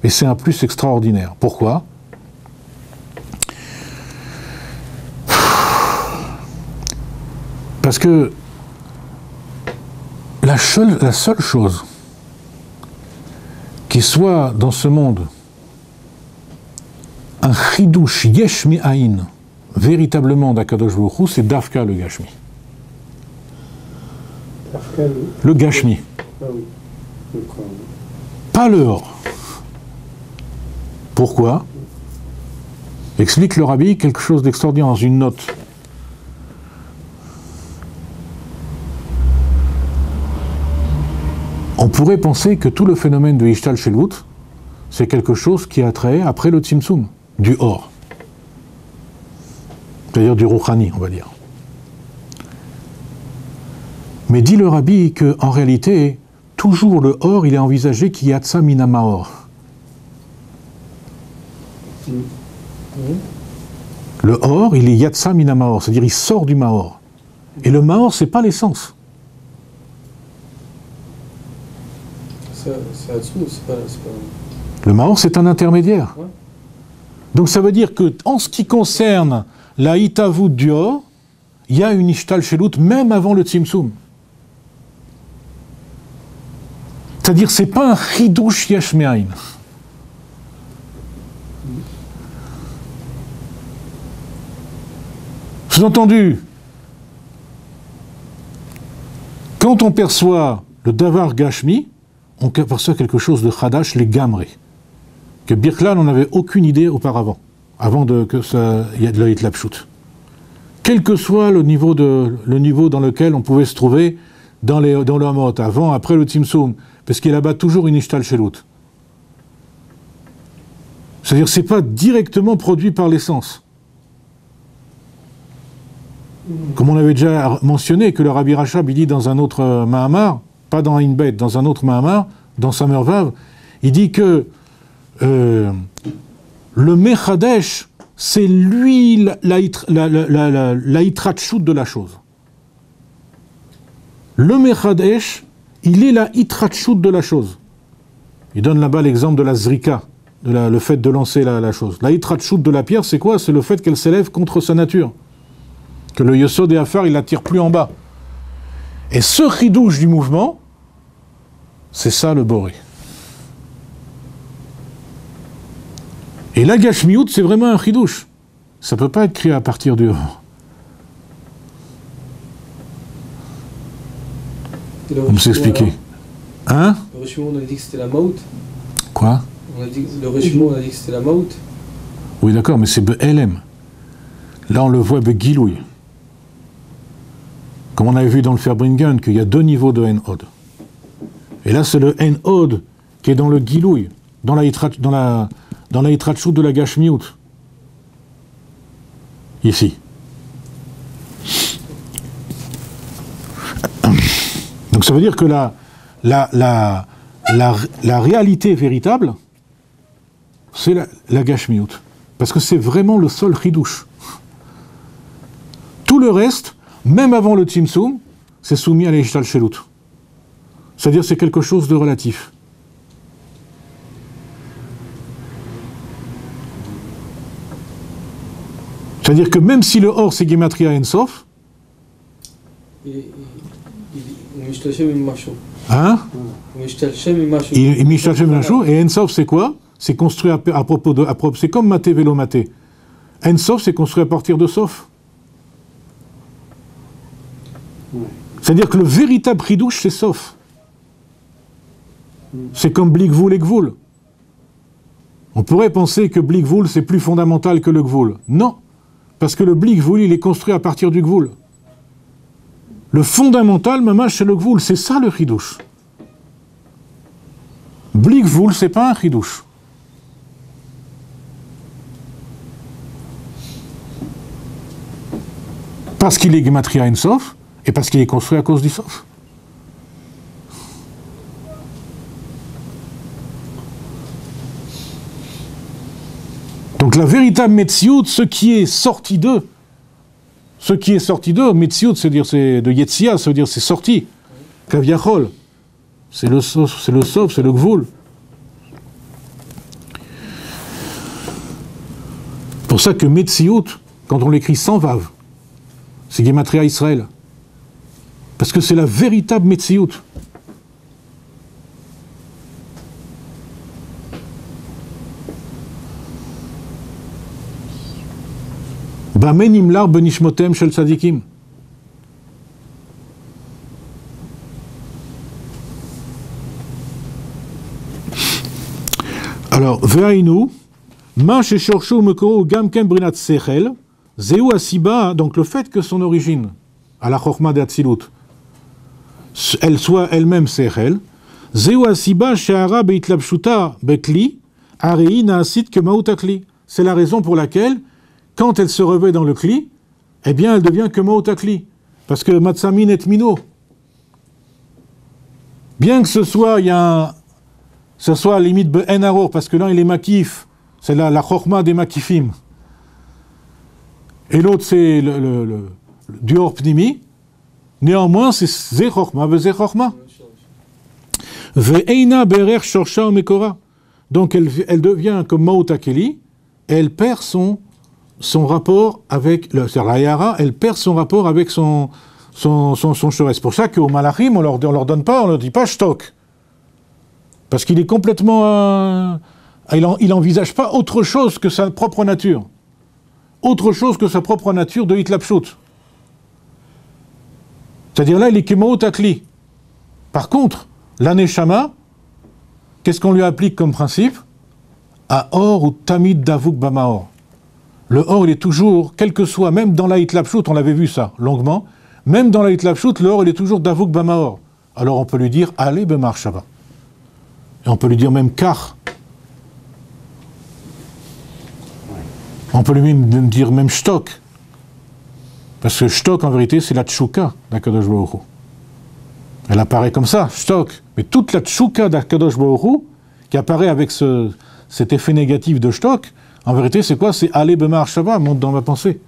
Et c'est un plus extraordinaire. Pourquoi? Parce que la seule chose qui soit dans ce monde un chidush yesh mi'ayin, véritablement d'Akadosh Baruch Hu, c'est Dafka le Gashmi. Le Gashmi. Ah oui. Pas le Or. Pourquoi? Explique le Rabbi quelque chose d'extraordinaire dans une note. On pourrait penser que tout le phénomène de Ishtal Shelut, c'est quelque chose qui a trait après le Tzimtzum, du Or. C'est-à-dire du Rouhani, on va dire. Mais dit le Rabbi qu'en réalité, toujours le Or, il est envisagé qu'il y a Tsa Mina Maor. Le Or, il est Yatsa Mina Maor, c'est-à-dire il sort du Maor. Et le Maor, c'est pas l'essence. C'est là-dessous, c'est pas... Le Maor, c'est un intermédiaire. Ouais. Donc ça veut dire que, en ce qui concerne la Hitavut du Or, il y a une Ishtal Shelut même avant le Tzimtzum. C'est-à-dire, c'est pas un Chidush Yesh Me'ayin. Sous-entendu, quand on perçoit le Davar Gashmi, on perçoit quelque chose de Chadash, les Gamri, que Birkla n'en avait aucune idée auparavant, avant que ça y ait de la Hitlapshut. Quel que soit le niveau dans lequel on pouvait se trouver dans le Hamot, avant, après le Tzimtzum, parce qu'il y a là-bas toujours une Ishtal Shelut. C'est-à-dire que ce n'est pas directement produit par l'essence. Comme on avait déjà mentionné, que le Rabbi Rachab, il dit dans un autre Mahamar, pas dans Inbet, dans un autre Mahamar, dans Samer Vav, il dit que le Mechadesh, c'est lui la Hitratshut de la chose. Le Mechadesh, il est la Hitratshut de la chose. Il donne là-bas l'exemple de la Zrika, le fait de lancer la chose. La Hitratshut de la pierre, c'est quoi? C'est le fait qu'elle s'élève contre sa nature. Que le Yesod et Afar, il la tire plus en bas. Et ce chidouche du mouvement, c'est ça le Boré. Et la Gashmiout, c'est vraiment un chidouche. Ça ne peut pas être créé à partir du Or. On me s'expliquer. Hein? Le Réchimon, on a dit que c'était la Maout. Quoi? Le Réchimon, on a dit que c'était la Maout. Oui, d'accord, mais c'est Be'elem. Là, on le voit Be'gilouy. Comme on avait vu dans le Farbringen, qu'il y a deux niveaux de En-Od. Et là, c'est le En-Od qui est dans le Gilouy, dans la Hitratshut de la Gashmiout. Ici. Donc ça veut dire que la réalité véritable, c'est la Gashmiout. Parce que c'est vraiment le seul chidouche. Tout le reste, même avant le Tzimtzum, c'est soumis à l'Ishtal Shelut. C'est-à-dire c'est quelque chose de relatif. C'est-à-dire que même si le Or c'est Gematria Ensof, hein? Et Ensof c'est quoi? C'est construit à propos de... c'est comme Maté Vélo Maté. Ensof c'est construit à partir de Sof. C'est-à-dire que le véritable chidouche, c'est Sof. C'est comme Blikvoul et Gvoul. On pourrait penser que Blikvoul, c'est plus fondamental que le Gvoul. Non, parce que le Blikvoul, il est construit à partir du Gvoul. Le fondamental, mamash, c'est le Gvoul. C'est ça le chidouche. Blikvoul, c'est pas un chidouche. Parce qu'il est Gematria Ensof, et parce qu'il est construit à cause du Sof. Donc la véritable Metsiout, ce qui est sorti d'eux, Metsiout, c'est-à-dire c'est de Yetzia, ça veut dire c'est sorti. Kaviachol. C'est le sof, c'est le gvoul. Pour ça que Metsiout, quand on l'écrit sans vav, c'est Gematria Israël. Parce que c'est la véritable Metsiout. Bamen imlar benishmotem shel tzadikim. Alors, ve'ainu, ma sheshorshu mekoro gamken brinat sechel, zeu asiba, donc le fait que son origine, à la chokma de Hatzilut, elle soit elle-même sechel, zeu asiba she'ara beitlabshuta bekli, arei naasit kemaut akli. C'est la raison pour laquelle, quand elle se revêt dans le kli, eh bien, elle devient kemaut akli. Parce que matzamin et mino. Bien que ce soit, ce soit à la limite ben aror, parce que là il est makif, c'est la chokma des makifim. Et l'autre c'est le du or pnimi. Néanmoins c'est ze chokma ve ze chokma. Ve'eina berer shorsha mekora. Donc elle devient comme maot akeli, et elle perd son rapport avec c'est-à-dire la yara, elle perd son rapport avec son shores. C'est pour ça qu'au malachim on leur donne pas, on leur dit pas shtok. Parce qu'il est complètement... il n'envisage pas autre chose que sa propre nature. Autre chose que sa propre nature de hitlapshut. C'est-à-dire là, il est kemaot akli. Par contre, l'aneshama, qu'est-ce qu'on lui applique comme principe? À or ou tamid davuk bamaor. Le or, il est toujours, quel que soit, même dans la hitlapshut, on l'avait vu ça longuement, même dans la hitlapshut, le or, il est toujours davuk bamaor. Alors on peut lui dire, allez bemar shava. Et on peut lui dire même kar. On peut lui dire même shtok. Parce que shtok, en vérité, c'est la tchouka d'Akadosh Baruch Hu. Elle apparaît comme ça, shtok. Mais toute la tchouka d'Akadosh Baruch Hu, qui apparaît avec cet effet négatif de shtok, en vérité, c'est quoi? C'est aller bemar shava, monte dans ma pensée.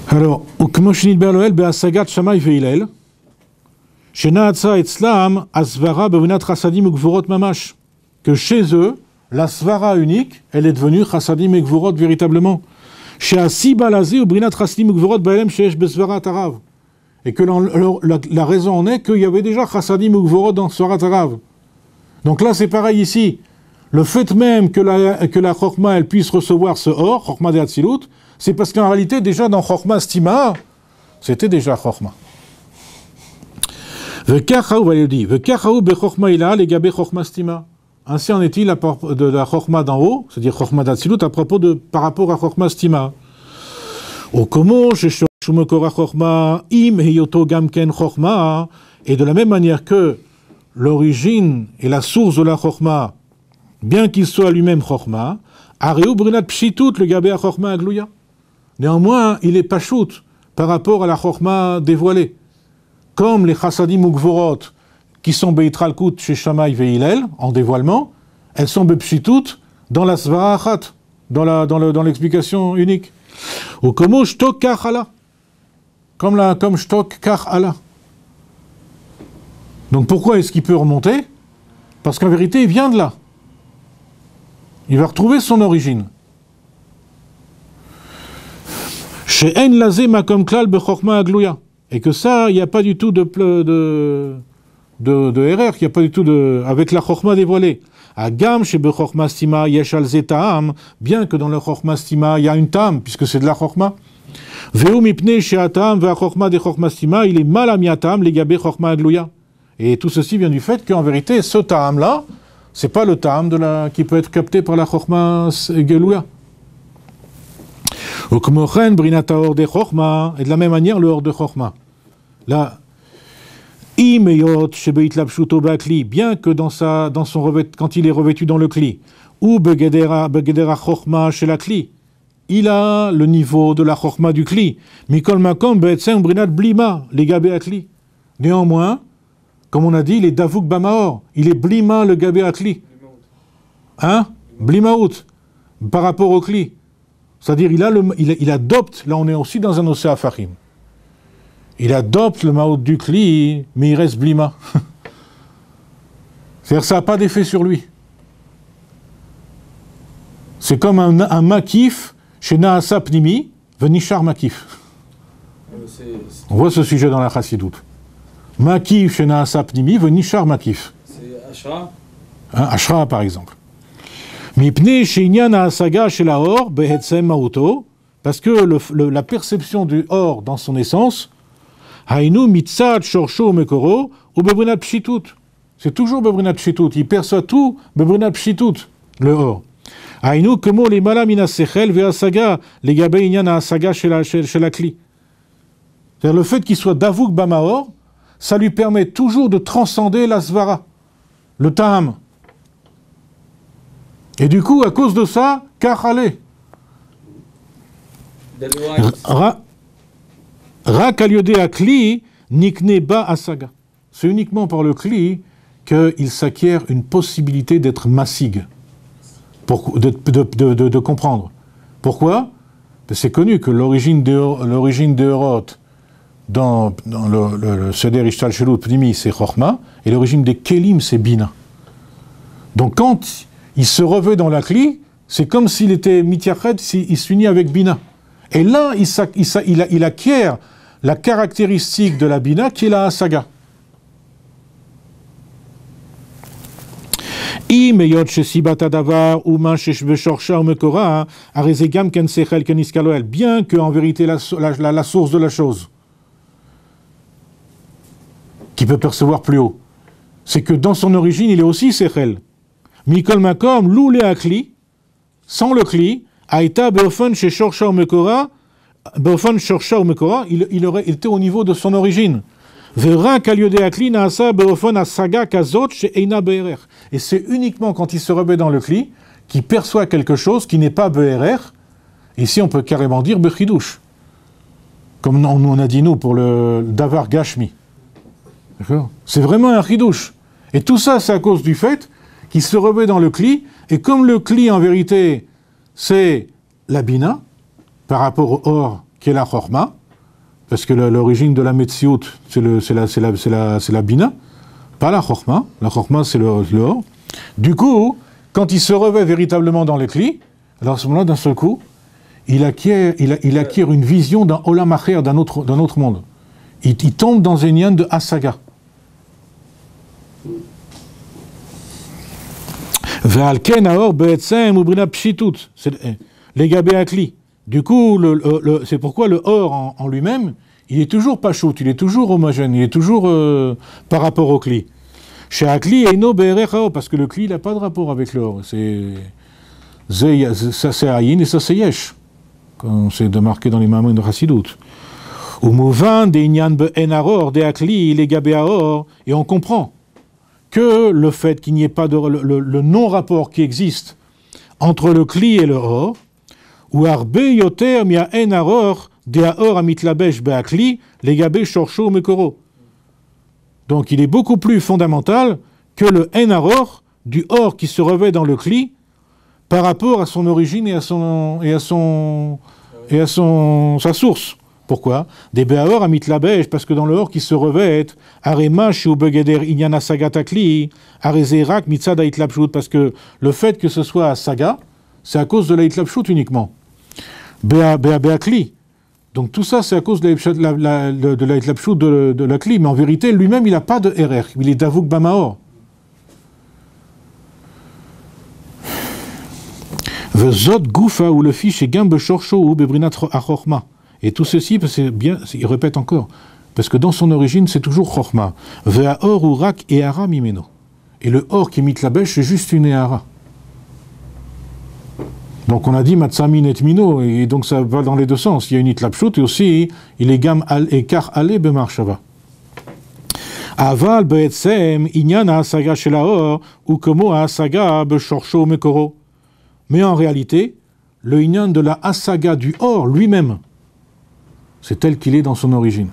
Alors, כמו שנדבר לאל בהשגת שמאי והלל, שנעצה אצלם הסברה בבחינת חסדים וגבורות ממש. Que chez eux, la svara unique, elle est devenue chassadim et gvorot véritablement. שהסיבה לזה הוא בחינת חסדים וגבורות בהלם שיש בסברת הרב. Et que la raison en est qu'il y avait déjà chassadim et gvorot dans Svarat Harav. Donc là, c'est pareil ici. Le fait même que la chokma, elle puisse recevoir ce or, chokma de Hatzilut, c'est parce qu'en réalité, déjà dans Chokma Stima, c'était déjà Chokma. Ainsi en est-il de la Chokma d'en haut, c'est-à-dire Chokma d'Atzilut, par rapport à Chokma Stima. Et de la même manière que l'origine et la source de la Chokma, bien qu'il soit lui-même Chokma, Areu Brinat Pshitut le Gabé à Chokma Aglouya. Néanmoins, il est pachout par rapport à la chokma dévoilée. Comme les chassadim ou gvorot, qui sont beitralkut chez Shammai ve'Hillel, en dévoilement, elles sont bepshitut dans la svara achat, dans l'explication unique. Ou comme shtok kach ala. Comme shtok kach ala. Donc pourquoi est-ce qu'il peut remonter? Parce qu'en vérité, il vient de là. Il va retrouver son origine. Et que ça, il n'y a pas du tout de erreur, il n'y a pas du tout avec la chokma dévoilée. Agam chez bechokma stima yeshal zetaam, bien que dans le chokma stima il y a une tam, puisque c'est de la chokma. Veu mipne sheatam ve chokma de chokma stima, il est mal amiatam les gabé chokma aglouya. Et tout ceci vient du fait qu'en vérité, ce tam là, c'est pas le tam qui peut être capté par la chokma gelouya. Et de la même manière, le hors de Chokma. Là, bien que dans son quand il est revêtu dans le Kli, ou Begedera Chokma chez la Kli, il a le niveau de la Chokma du Kli. Mikol Makom Be'etzem Brinat Blima, les Gabé Akli. Néanmoins, comme on a dit, il est Davuk Bamaor, il est Blima le Gabé Akli. Hein? Blimaout, par rapport au Kli. C'est-à-dire, il adopte, là on est aussi dans un océan Fahim. Il adopte le Maot du Kli, mais il reste Blima. C'est-à-dire, ça n'a pas d'effet sur lui. C'est comme un Makif chez Naasa Pnimi, Venishar Makif. On voit ce sujet dans la Chassidut. Makif chez Naasa Pnimi, Venishar Makif. C'est Ashra. Ashra, par exemple. Mipne Sheinyan Asaga chez la Or, Behetsem Mauto, parce que la perception du Or dans son essence, Hainu Mitzad Shorsho Mekoro, ou Bebrinat Pshitut. C'est toujours Bebrinat Pshitut. Il perçoit tout Bebrinat Pshitut, le Or. Hainu Kemo les Malamina Sechel Veasaga, les Gabeinyan Asaga chez la Kli. C'est-à-dire le fait qu'il soit Davouk Bamaor, ça lui permet toujours de transcender la Svara, le Ta'am. Et du coup, à cause de ça, Kachale. Rak al-yodé akli, nikne ba asaga. C'est uniquement par le kli qu'il s'acquiert une possibilité d'être massig, de comprendre. Pourquoi? C'est connu que l'origine de Eurot dans le Seder Ishtal Shelut Pnimi, c'est Chochma, et l'origine des Kelim, c'est Bina. Donc quand il se revêt dans la Kli, c'est comme s'il était Mityached, il s'unit avec Bina. Et là, il acquiert la caractéristique de la Bina qui est la Asaga. Bien qu'en vérité la source de la chose, qui peut percevoir plus haut, c'est que dans son origine, il est aussi Sechel. Mikol Makom, Loulé Akli, sans le Kli, Aïta Beofon chez Shorsha ou Mekora, Beofon Shorsha ou Mekora, il était au niveau de son origine. Vera Kaliode Akli Naasa Beofon Asaga Kazot chez Eina Be'erer. Et c'est uniquement quand il se remet dans le Kli qu'il perçoit quelque chose qui n'est pas Be'erer. Ici, on peut carrément dire Bechidouche. Comme on a dit nous pour le Davar Gashmi. D'accord ? C'est vraiment un Chidouche. Et tout ça, c'est à cause du fait qu'il se remet dans le Kli, et comme le Kli, en vérité, c'est la Bina, par rapport au Or, qui est la Chorma, parce que l'origine de la Metsiout, c'est la Bina, pas la Chorma. La Chorma, c'est le Or. Du coup, quand il se revêt véritablement dans le Kli, alors à ce moment-là, d'un seul coup, il acquiert une vision d'un Olam Acher, d'un autre monde. Il tombe dans un lien de Asaga. Du coup, c'est pourquoi le or en lui-même, il est toujours pachout, il est toujours homogène, il est toujours par rapport au kli. Chez Akli, parce que le kli n'a pas de rapport avec l'or. Ça c'est ayin et ça c'est yesh, comme c'est marqué dans les mamans de Chassidut. Et on comprend que le fait qu'il n'y ait pas le non-rapport qui existe entre le kli et le or, ou arbe yoter mia en aror de aor amitlabesh beakli legabe shorsho mekoro. Donc il est beaucoup plus fondamental que le en aror du or qui se revêt dans le kli par rapport à son origine et à sa source. Pourquoi? Des Béaor à Mitlabesh, parce que dans le or qui se revêt, Aremash ou Begeder Inyana Sagatakli, Arezerak Mitzada Itlapshut, parce que le fait que ce soit à Saga, c'est à cause de la Itlapshut uniquement. Béakli. Donc tout ça, c'est à cause de la Itlapshut de la Kli, mais en vérité, lui-même, il n'a pas de RR, il est Davouk Bamaor. Vezot Goufa ou le fiche est Gambe Shorsho ou Bebrinat Achorma. Et tout ceci, c'est bien, il répète encore, parce que dans son origine, c'est toujours Chorma. Vea or ou rak et ara mimeno. Et le or qui est mitlabesh, c'est juste une eara. Donc on a dit matzamin et mino, et donc ça va dans les deux sens. Il y a une itlapshut et aussi il est gam al et kar ale bemarshava. Aval be'etzem inyan ha'asaga shel ha'or ou komo ha'asaga be'shorsho mekoro. Mais en réalité, le inyan de la asaga du or lui-même, c'est tel qu'il est dans son origine.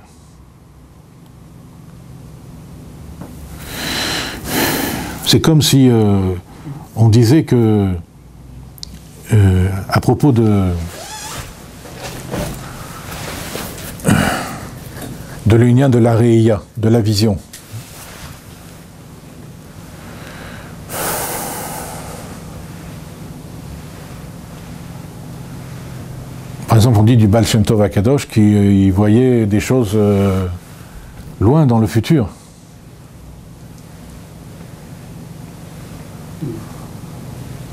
C'est comme si on disait que, à propos de de l'union de la Réia, de la vision. Par exemple, on dit du Baal Shem Tov HaKadosh qu'il voyait des choses loin dans le futur.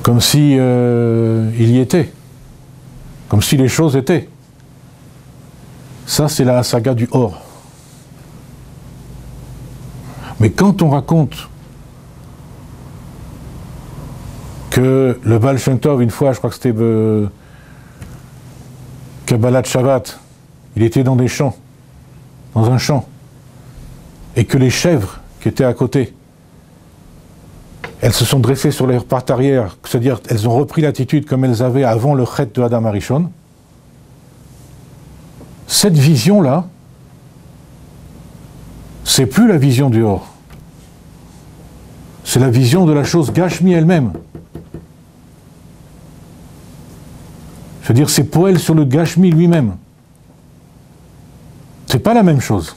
Comme si il y était. Comme si les choses étaient. Ça, c'est la saga du Or. Mais quand on raconte que le Baal Shem Tov, une fois, je crois que c'était Kabbalat Shabbat, il était dans des champs, dans un champ, et que les chèvres qui étaient à côté, elles se sont dressées sur leurs pattes arrière, c'est-à-dire elles ont repris l'attitude comme elles avaient avant le chet de Adam Arishon. Cette vision-là, c'est plus la vision du Or. C'est la vision de la chose Gashmi elle-même. Je veux dire, c'est Poel sur le Gashmi lui-même. C'est pas la même chose.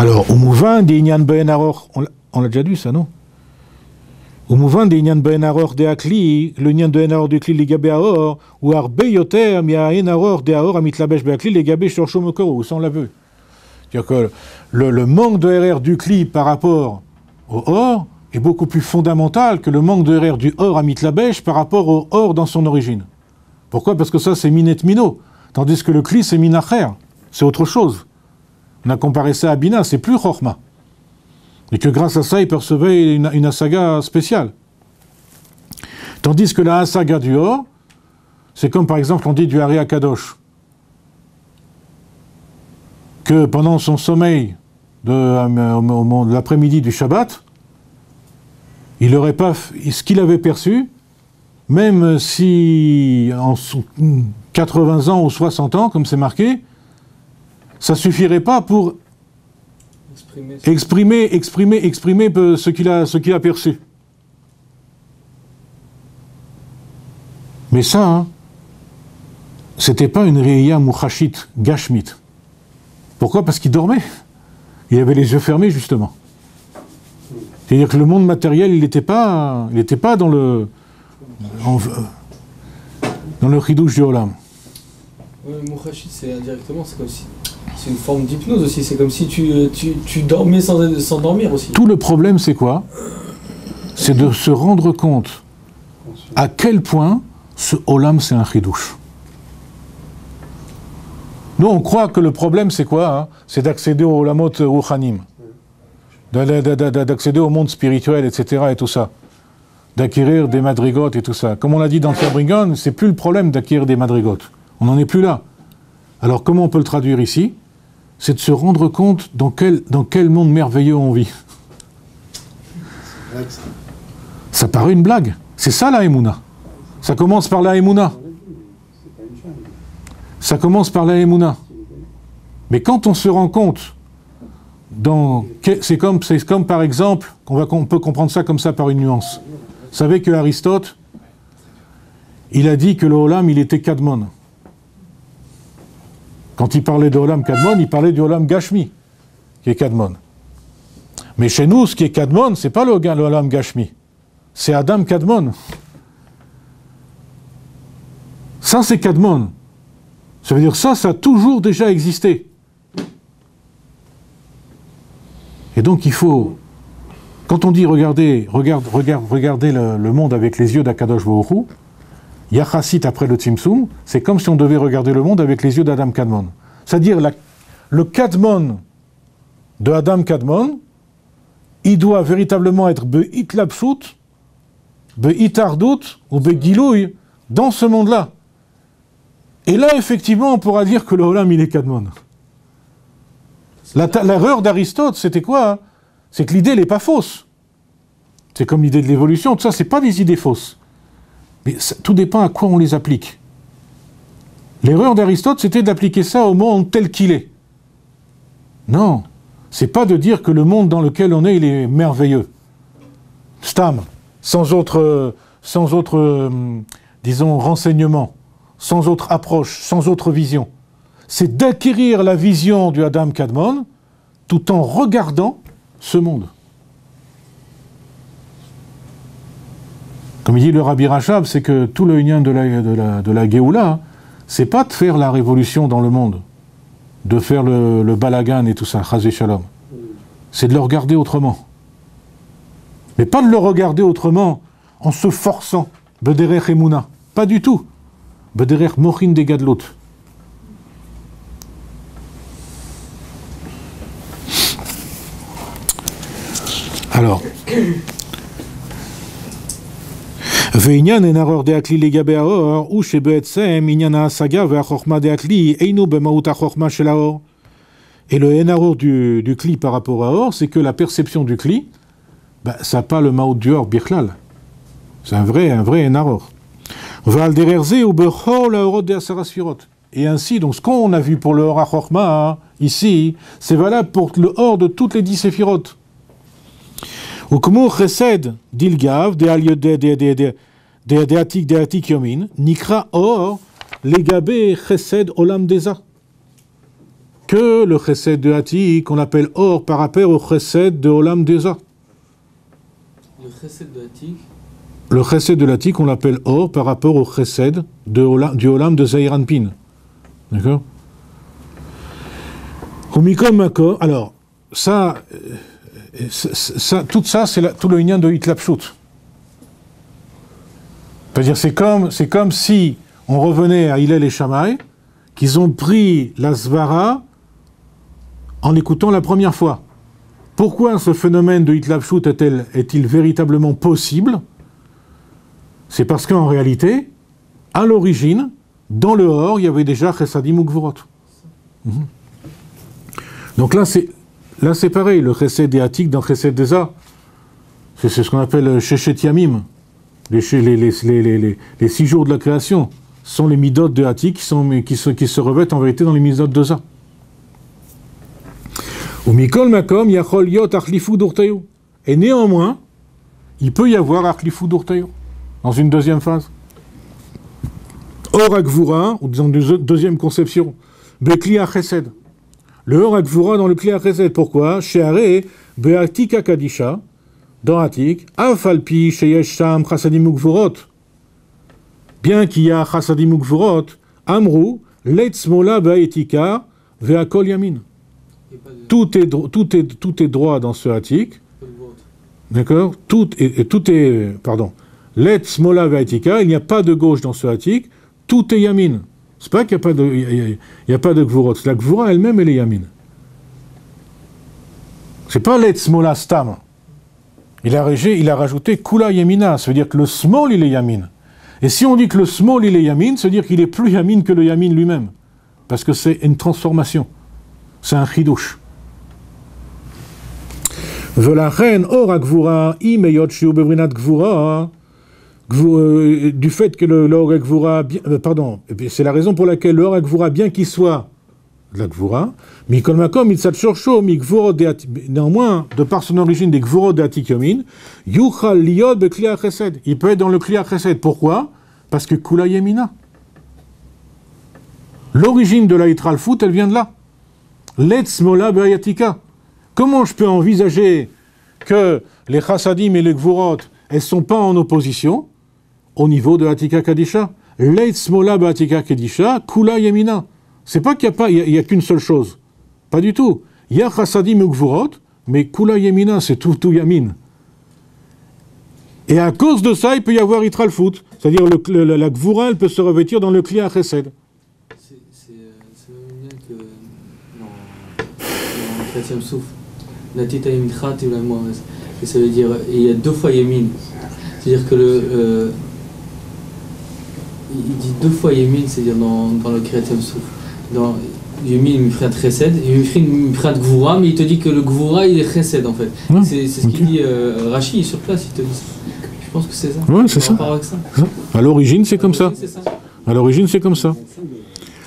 Alors, au mouvement des Inyan Ben Aror, on l'a déjà dit ça, non? Au mouvement des Inyan Ben Aror de Akli, le Inyan Ben Aror de Kli Ligabé Aor, ou Arbe Yoter, Mia En Aror de Aor, Amitlabesh Beakli, Ligabé Shorshom Okoro, ça on l'a vu. C'est-à-dire que le manque de RR du Kli par rapport au Or est beaucoup plus fondamental que le manque de RR du Or Amitlabesh par rapport au Or dans son origine. Pourquoi? Parce que ça c'est Minet Mino, tandis que le Kli c'est Minacher, c'est autre chose. On a comparé ça à Bina, c'est plus Chorma. Et que grâce à ça, il percevait une asaga spéciale. Tandis que la asaga du Or, c'est comme par exemple on dit du Hari Akadosh, que pendant son sommeil de l'après-midi du Shabbat, il n'aurait pas ce qu'il avait perçu, même si en 80 ans ou 60 ans, comme c'est marqué, ça suffirait pas pour exprimer ce qu'il a perçu. Mais ça, hein, c'était pas une Réia Mouchashit, Gashmit. Pourquoi? Parce qu'il dormait. Il avait les yeux fermés, justement. C'est-à-dire que le monde matériel, il n'était pas dans le Chidouche du Olam. Mouchashit, c'est indirectement, c'est comme si... C'est une forme d'hypnose aussi, c'est comme si tu dormais sans dormir aussi. Tout le problème, c'est quoi? C'est de se rendre compte à quel point ce Olam, c'est un chidouche. Nous, on croit que le problème, c'est quoi, hein? C'est d'accéder au Olamot Ruchanim, d'accéder au monde spirituel, etc., et tout ça. D'acquérir des madrigotes et tout ça. Comme on l'a dit dans le Fabringon, c'est plus le problème d'acquérir des madrigotes. On n'en est plus là. Alors, comment on peut le traduire ici? C'est de se rendre compte dans quel monde merveilleux on vit. Ça paraît une blague. C'est ça la Emouna. Ça commence par la Emouna. Ça commence par la Emouna. Mais quand on se rend compte, c'est comme par exemple, on peut comprendre ça comme ça par une nuance. Vous savez que Aristote, il a dit que le Olam, il était Kadmon. Quand il parlait de Olam Kadmon, il parlait du Olam Gashmi, qui est Kadmon. Mais chez nous, ce qui est Kadmon, c'est pas le Olam Gashmi. C'est Adam Kadmon. Ça, c'est Kadmon. Ça veut dire ça a toujours déjà existé. Et donc, il faut... Quand on dit regardez le monde avec les yeux d'Akadosh Baruch Hu, Yachassit après le Tzimtzum, c'est comme si on devait regarder le monde avec les yeux d'Adam Kadmon. C'est-à-dire, le Kadmon de Adam Kadmon, il doit véritablement être Be'itlapshut, Be'itardut ou Be'gilouy dans ce monde-là. Et là, effectivement, on pourra dire que le Olam, il est Kadmon. L'erreur d'Aristote, c'était quoi, hein? C'est que l'idée, elle n'est pas fausse. C'est comme l'idée de l'évolution, tout ça, c'est pas des idées fausses. Mais ça, tout dépend à quoi on les applique. L'erreur d'Aristote, c'était d'appliquer ça au monde tel qu'il est. Non. C'est pas de dire que le monde dans lequel on est, il est merveilleux. Stam, sans autre, disons, renseignement, sans autre approche, sans autre vision. C'est d'acquérir la vision du Adam Kadmon tout en regardant ce monde. Comme il dit le Rabbi Rachab, c'est que tout le lien de la Géoula, hein, c'est pas de faire la révolution dans le monde, de faire le balagan et tout ça, Chazé Shalom. C'est de le regarder autrement. Mais pas de le regarder autrement en se forçant. Bederech Emouna. Pas du tout. Bederech Mochin de Gadlut. Alors. ועניין אין הרור דהכלי לגבי האור, הוא שבעצם עניין ההשגה והחוכמה דהכלי אינו במהות החוכמה של האור. Et le henaror du Kli par rapport à Or, c'est que la perception du Kli, ben, ça n'a pas le maot du Or, Birklal. C'est un vrai henaror. Et ainsi, donc, ce qu'on a vu pour le Or HaChochma, ici, c'est valable pour le Or de toutes les 10 séphirotes. Ou comme Chesed d'Ilgav, de Atik Yomin, Nikra Or, Legabé Chesed Olam Deza. Que le chesed de Atik, qu'on appelle Or par rapport au chesed de Olam Deza. Le chesed de Atik. Le chesed de l'Atik, on l'appelle Or par rapport au chesed du Olam de Zeir Anpin. D'accord? Alors, ça, tout ça, c'est tout le lien de Hitlapshut. C'est-à-dire, c'est comme si on revenait à Hillel et Shammai, qu'ils ont pris la Svara en l'écoutant la première fois. Pourquoi ce phénomène de Hitlapshut est-il véritablement possible? C'est parce qu'en réalité, à l'origine, dans le Or, il y avait déjà Chesadim ou Gvorot. Donc là, c'est pareil, le Chesed des Atik dans Chesed des A. C'est ce qu'on appelle Shechet Yamim, les 6 jours de la création. Sont les midot de Atik qui se revêtent en vérité dans les midot de Za. Et néanmoins, il peut y avoir Achlifu d'Urtayo dans une deuxième phase. Or Akvura, ou disons deuxième conception, Bekli Chesed. Le Or Akvura dans le Kli Chesed. Pourquoi? Sheare Beatika Kadisha, dans Atik, Afalpi Sheyesh Sham Chasadim Ukvurot. Bien qu'il y a Chasadim Ukvurot, Amrou, Leitzmola Baetika, Veakol Yamin. Tout est droit dans ce Atik. D'accord? Tout est, pardon. Leitzmola Baetika, il n'y a pas de gauche dans ce Atik. Tout est Yamin. C'est pas qu'il n'y a pas de Gvurot. La Gvura elle-même, elle est Yamin. C'est pas Leitzmola Stam. Il a rajouté Kula Yamina. Ça veut dire que le Smol, il est Yamin. Et si on dit que le small il est yamin, ça veut dire qu'il est plus yamin que le yamin lui-même. Parce que c'est une transformation. C'est un chidouche. Velachen or agvura imeyot shiu bevrinat gvura. Du fait que le or agvura, pardon, c'est la raison pour laquelle le or agvura, bien qu'il soit de la gvura, mikol makom itzat shorsho mikvuro de néanmoins, de par son origine des gvuro de Atik Yomin, yuchal liot bekli chesed. Il peut être dans le kli chesed. Pourquoi? Parce que kula yemina. L'origine de la Hitralfut, elle vient de là. Letz mola be'ayatika. Comment je peux envisager que les chassadim et les gvurot, elles ne sont pas en opposition au niveau de Atika Kadisha? Letz mola be'atika Kadisha, kula yemina. C'est pas qu'il n'y a qu'une seule chose. Pas du tout. Il y a chassadim et gvurot, mais kula yemina, c'est tout yamin. Et à cause de ça, il peut y avoir Hitralfut. C'est-à-dire la gvura, elle peut se revêtir dans le kli chesed. C'est le même lien que dans le chrétien souffle. La tita yemitra et la moares. Et ça veut dire, il y a 2 fois yemin. C'est-à-dire que il dit 2 fois yemin, c'est-à-dire dans le chrétien souffle. Dans Yemin Mifrat Chesed, et Mifrat Gvura, mais il te dit que le Gvura il est Chesed en fait. Ouais, c'est ce qu'il dit Rashi sur place, il te dit ça. Je pense que c'est ça. Oui, c'est ça. À l'origine, c'est comme ça. À l'origine, c'est comme ça.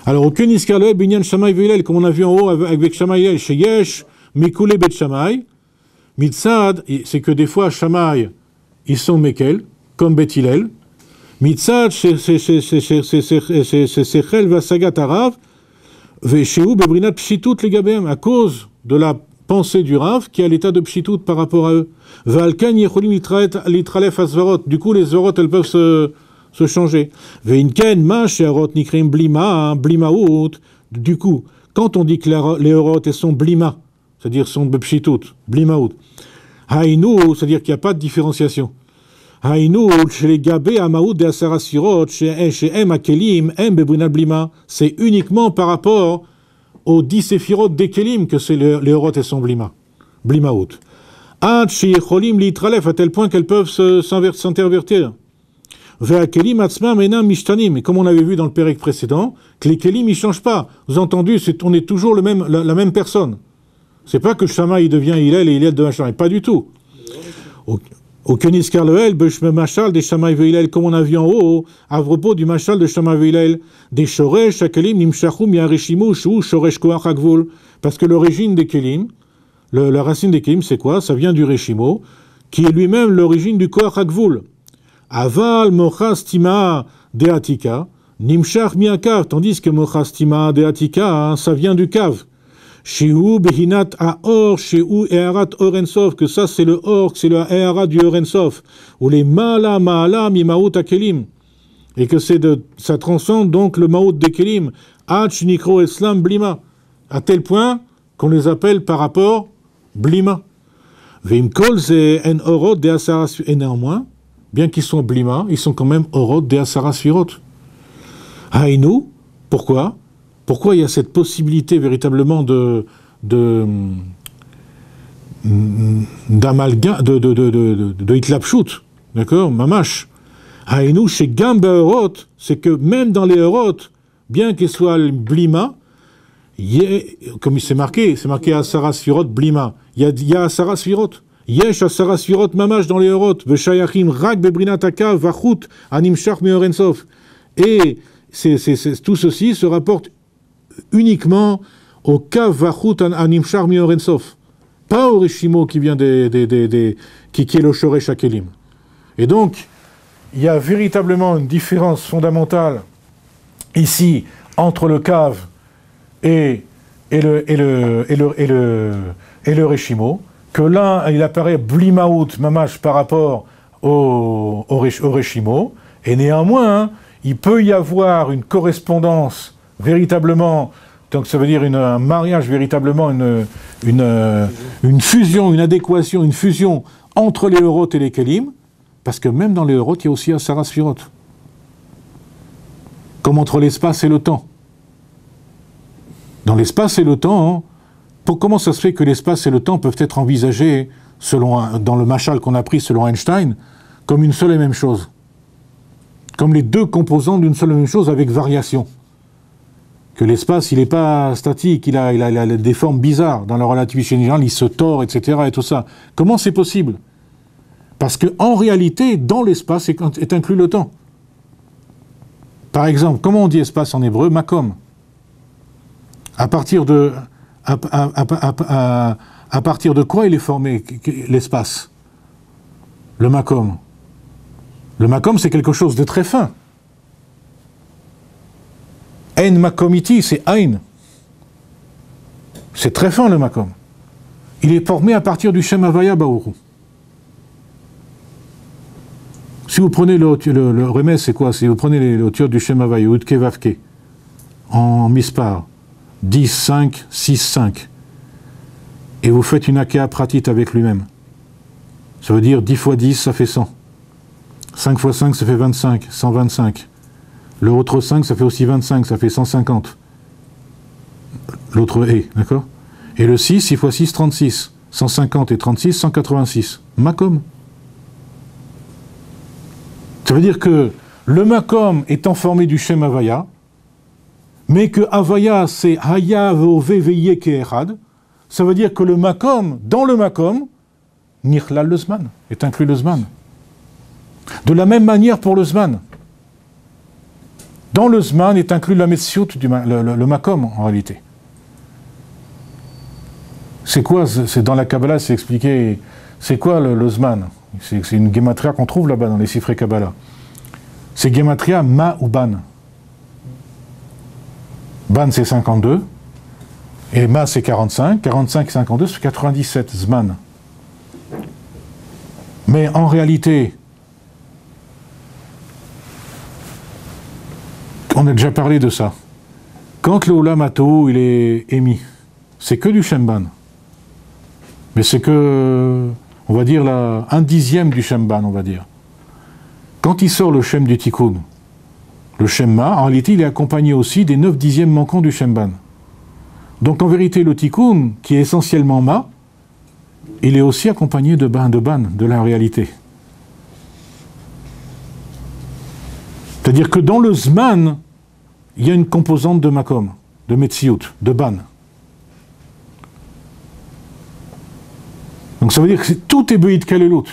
Alors, aucun Iskarle, Binyan Shamay Veilel, comme on a vu en haut avec Shamay, chez Yesh, Mikule Bet Shamay, Mitzad, c'est que des fois, Shamay, ils sont Mekel, comme Bet Hillel. Mitzad, c'est Sechel Vasagat Arav, Veshéou Bebrinat Pshitut les Gabem, à cause de la pensée du Rav qui est à l'état de Pshitut par rapport à eux. Valkan Yecholim Litralef Asvarot, du coup les Zorot elles peuvent se changer. Veinken Ma Shearot Nikrim Blima, Blimaout, du coup, quand on dit que les Orot elles sont Blima, c'est-à-dire sont Pshitut, Blimaout, Haïnou, c'est-à-dire qu'il n'y a pas de différenciation. Haïnou, chez les Gabé, Amaout, de Asarasirot, chez Em Akelim, Em Bebrinat Blima, c'est uniquement par rapport aux 10 séphirotes d'Ekelim que c'est les Orot et son Blima. Blimaout. Ad Sheyecholim Litralef, à tel point qu'elles peuvent s'intervertir. Ve'Akelim Atzma Menam Mishtanim, et comme on avait vu dans le pérec précédent, que les Kelim ils changent pas. Vous avez entendu, on est toujours la même personne. C'est pas que Shama il devient Hillel et Hillel devient Shama, pas du tout. Au Keniskar Leel, Beshme Machal, des Shamay Veilel, comme on a vu en haut, à propos du Machal de Shamay Veilel, des Shoresh, Akelim, Nimshachum, Yareshimu, Shu, Shoresh Koach Akvul. Parce que l'origine des Kelim, la racine des Kelim, c'est quoi? Ça vient du Reshimo, qui est lui-même l'origine du Koach Akvul. Aval, Mochastima, Deatika, Nimshach Miakav, tandis que Mochastima, Deatika, ça vient du Kav. Shehu Behinat Aor, Shehu Eharat Orensov, que ça c'est le Or, c'est le Eharat du Orensov, ou les Mala Mimaout Akelim, et que ça transcende donc le Maout des Kelim, Hach Nikro Eslam Blima, à tel point qu'on les appelle par rapport Blima. Vimkol c'est en Orot de Asaras, et néanmoins, bien qu'ils soient Blima, ils sont quand même Orot de Asaras Firot. Haïnou, pourquoi? Pourquoi il y a cette possibilité véritablement d'amalgame, de hitlapshut, d'accord, mamash. Haïnou, chez Gamba Eurot, c'est que même dans les Eurot, bien qu'ils soient blima, comme c'est marqué Asaras Firot blima, il y a Asaras Firot. Yesh Asaras Firot mamash dans les Eurot, Veshayachim rak bebrinat akav vachut animshach meorensov. Et tout ceci se rapporte uniquement au Kav Vachut Animshar Miorensov, pas au Reshimo qui vient qui est le Shoresh Akelim. Et donc, il y a véritablement une différence fondamentale ici entre le Kav et le Reshimo, que l'un il apparaît Blimaout Mamash par rapport au Reshimo, et néanmoins, il peut y avoir une correspondance véritablement, donc ça veut dire un mariage véritablement, une fusion, une adéquation, une fusion entre les Eurot et les Kelim, parce que même dans les Eurot, il y a aussi Asaras Firot. Comme entre l'espace et le temps. Dans l'espace et le temps, comment ça se fait que l'espace et le temps peuvent être envisagés, dans le machal qu'on a pris selon Einstein, comme une seule et même chose? Comme les deux composants d'une seule et même chose avec variation. Que l'espace, il n'est pas statique, il a des formes bizarres. Dans la relativité générale, il se tord, etc. et tout ça. Comment c'est possible? Parce qu'en réalité, dans l'espace est inclus le temps. Par exemple, comment on dit espace en hébreu? Makom. À partir de quoi il est formé l'espace? Le makom. Le makom, c'est quelque chose de très fin. En makomiti, c'est Ain. C'est très fin le makom. Il est formé à partir du Shem Havaya Baoru. Si vous prenez le remès, c'est quoi? Si vous prenez le tiot du Shem Havaya, Utke Vavke, en mispar, 10, 5, 6, 5, et vous faites une Akea Pratit avec lui-même, ça veut dire 10 fois 10, ça fait 100. 5 fois 5, ça fait 25, 125. Le autre 5, ça fait aussi 25, ça fait 150. L'autre est, d'accord? Et le 6, 6 fois 6, 36. 150 et 36, 186. Makom. Ça veut dire que le Makom étant formé du Shem Havaya, mais que Havaya c'est Haya Veye Ke'echad, ça veut dire que le Makom, dans le Makom, Nichlal le Zman, est inclus le Zman. De la même manière pour le Zman. Dans le Zman est inclus la Metsiout, le Makom en réalité. C'est quoi, c'est dans la Kabbalah, c'est expliqué, c'est quoi le Zman? C'est une gematria qu'on trouve là-bas dans les Sifrei Kabbalah. C'est gematria Ma ou Ban. Ban c'est 52, et Ma c'est 45, 45 et 52 c'est 97, Zman. Mais en réalité, on a déjà parlé de ça. Quand le Olam Hatou, il est émis, c'est que du Shemban. Mais c'est que, on va dire, un dixième du Shemban, on va dire. Quand il sort le Shem du Tikkun, le Shem Ma, en réalité, il est accompagné aussi des 9 dixièmes manquants du Shemban. Donc en vérité, le Tikkun, qui est essentiellement Ma, il est aussi accompagné de ban, de la réalité. C'est-à-dire que dans le Zman, il y a une composante de Makom, de Metsiout, de ban. Donc ça veut dire que tout est Be'it Kalelut.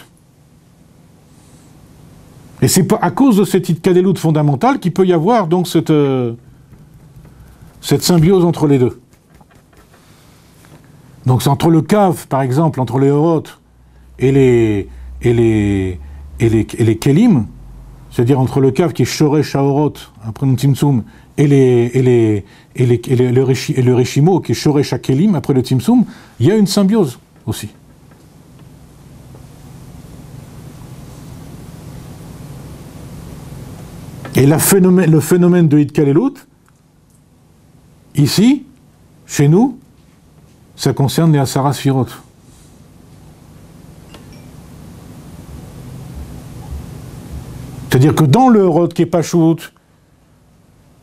Et c'est pas à cause de cette Itkalelut fondamentale qu'il peut y avoir donc cette symbiose entre les deux. Donc c'est entre le Kav, par exemple, entre les Horot et les Kelim, c'est-à-dire entre le Kav qui est Shoresh Haorot, après le Tzimtzum, et le Reshimo qui est Shoresh HaKelim, après le Tzimtzum, il y a une symbiose aussi. Et le phénomène de Hitkalelut, ici, chez nous, ça concerne les Asara Sfirot. C'est-à-dire que dans le Horot qui est Pashut,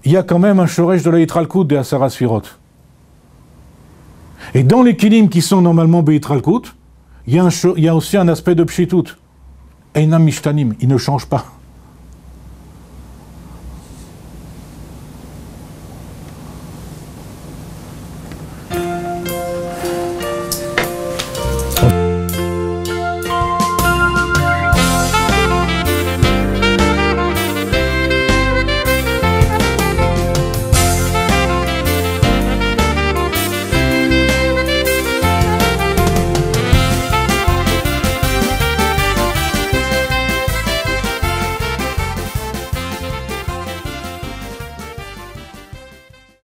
il y a quand même un Shoresh de la Yitralkut des Asara Sfirot. Et dans les Kilim qui sont normalement Beyitralkut, il y a aussi un aspect de Pshitut. Einam Mishtanim, ils ne changent pas.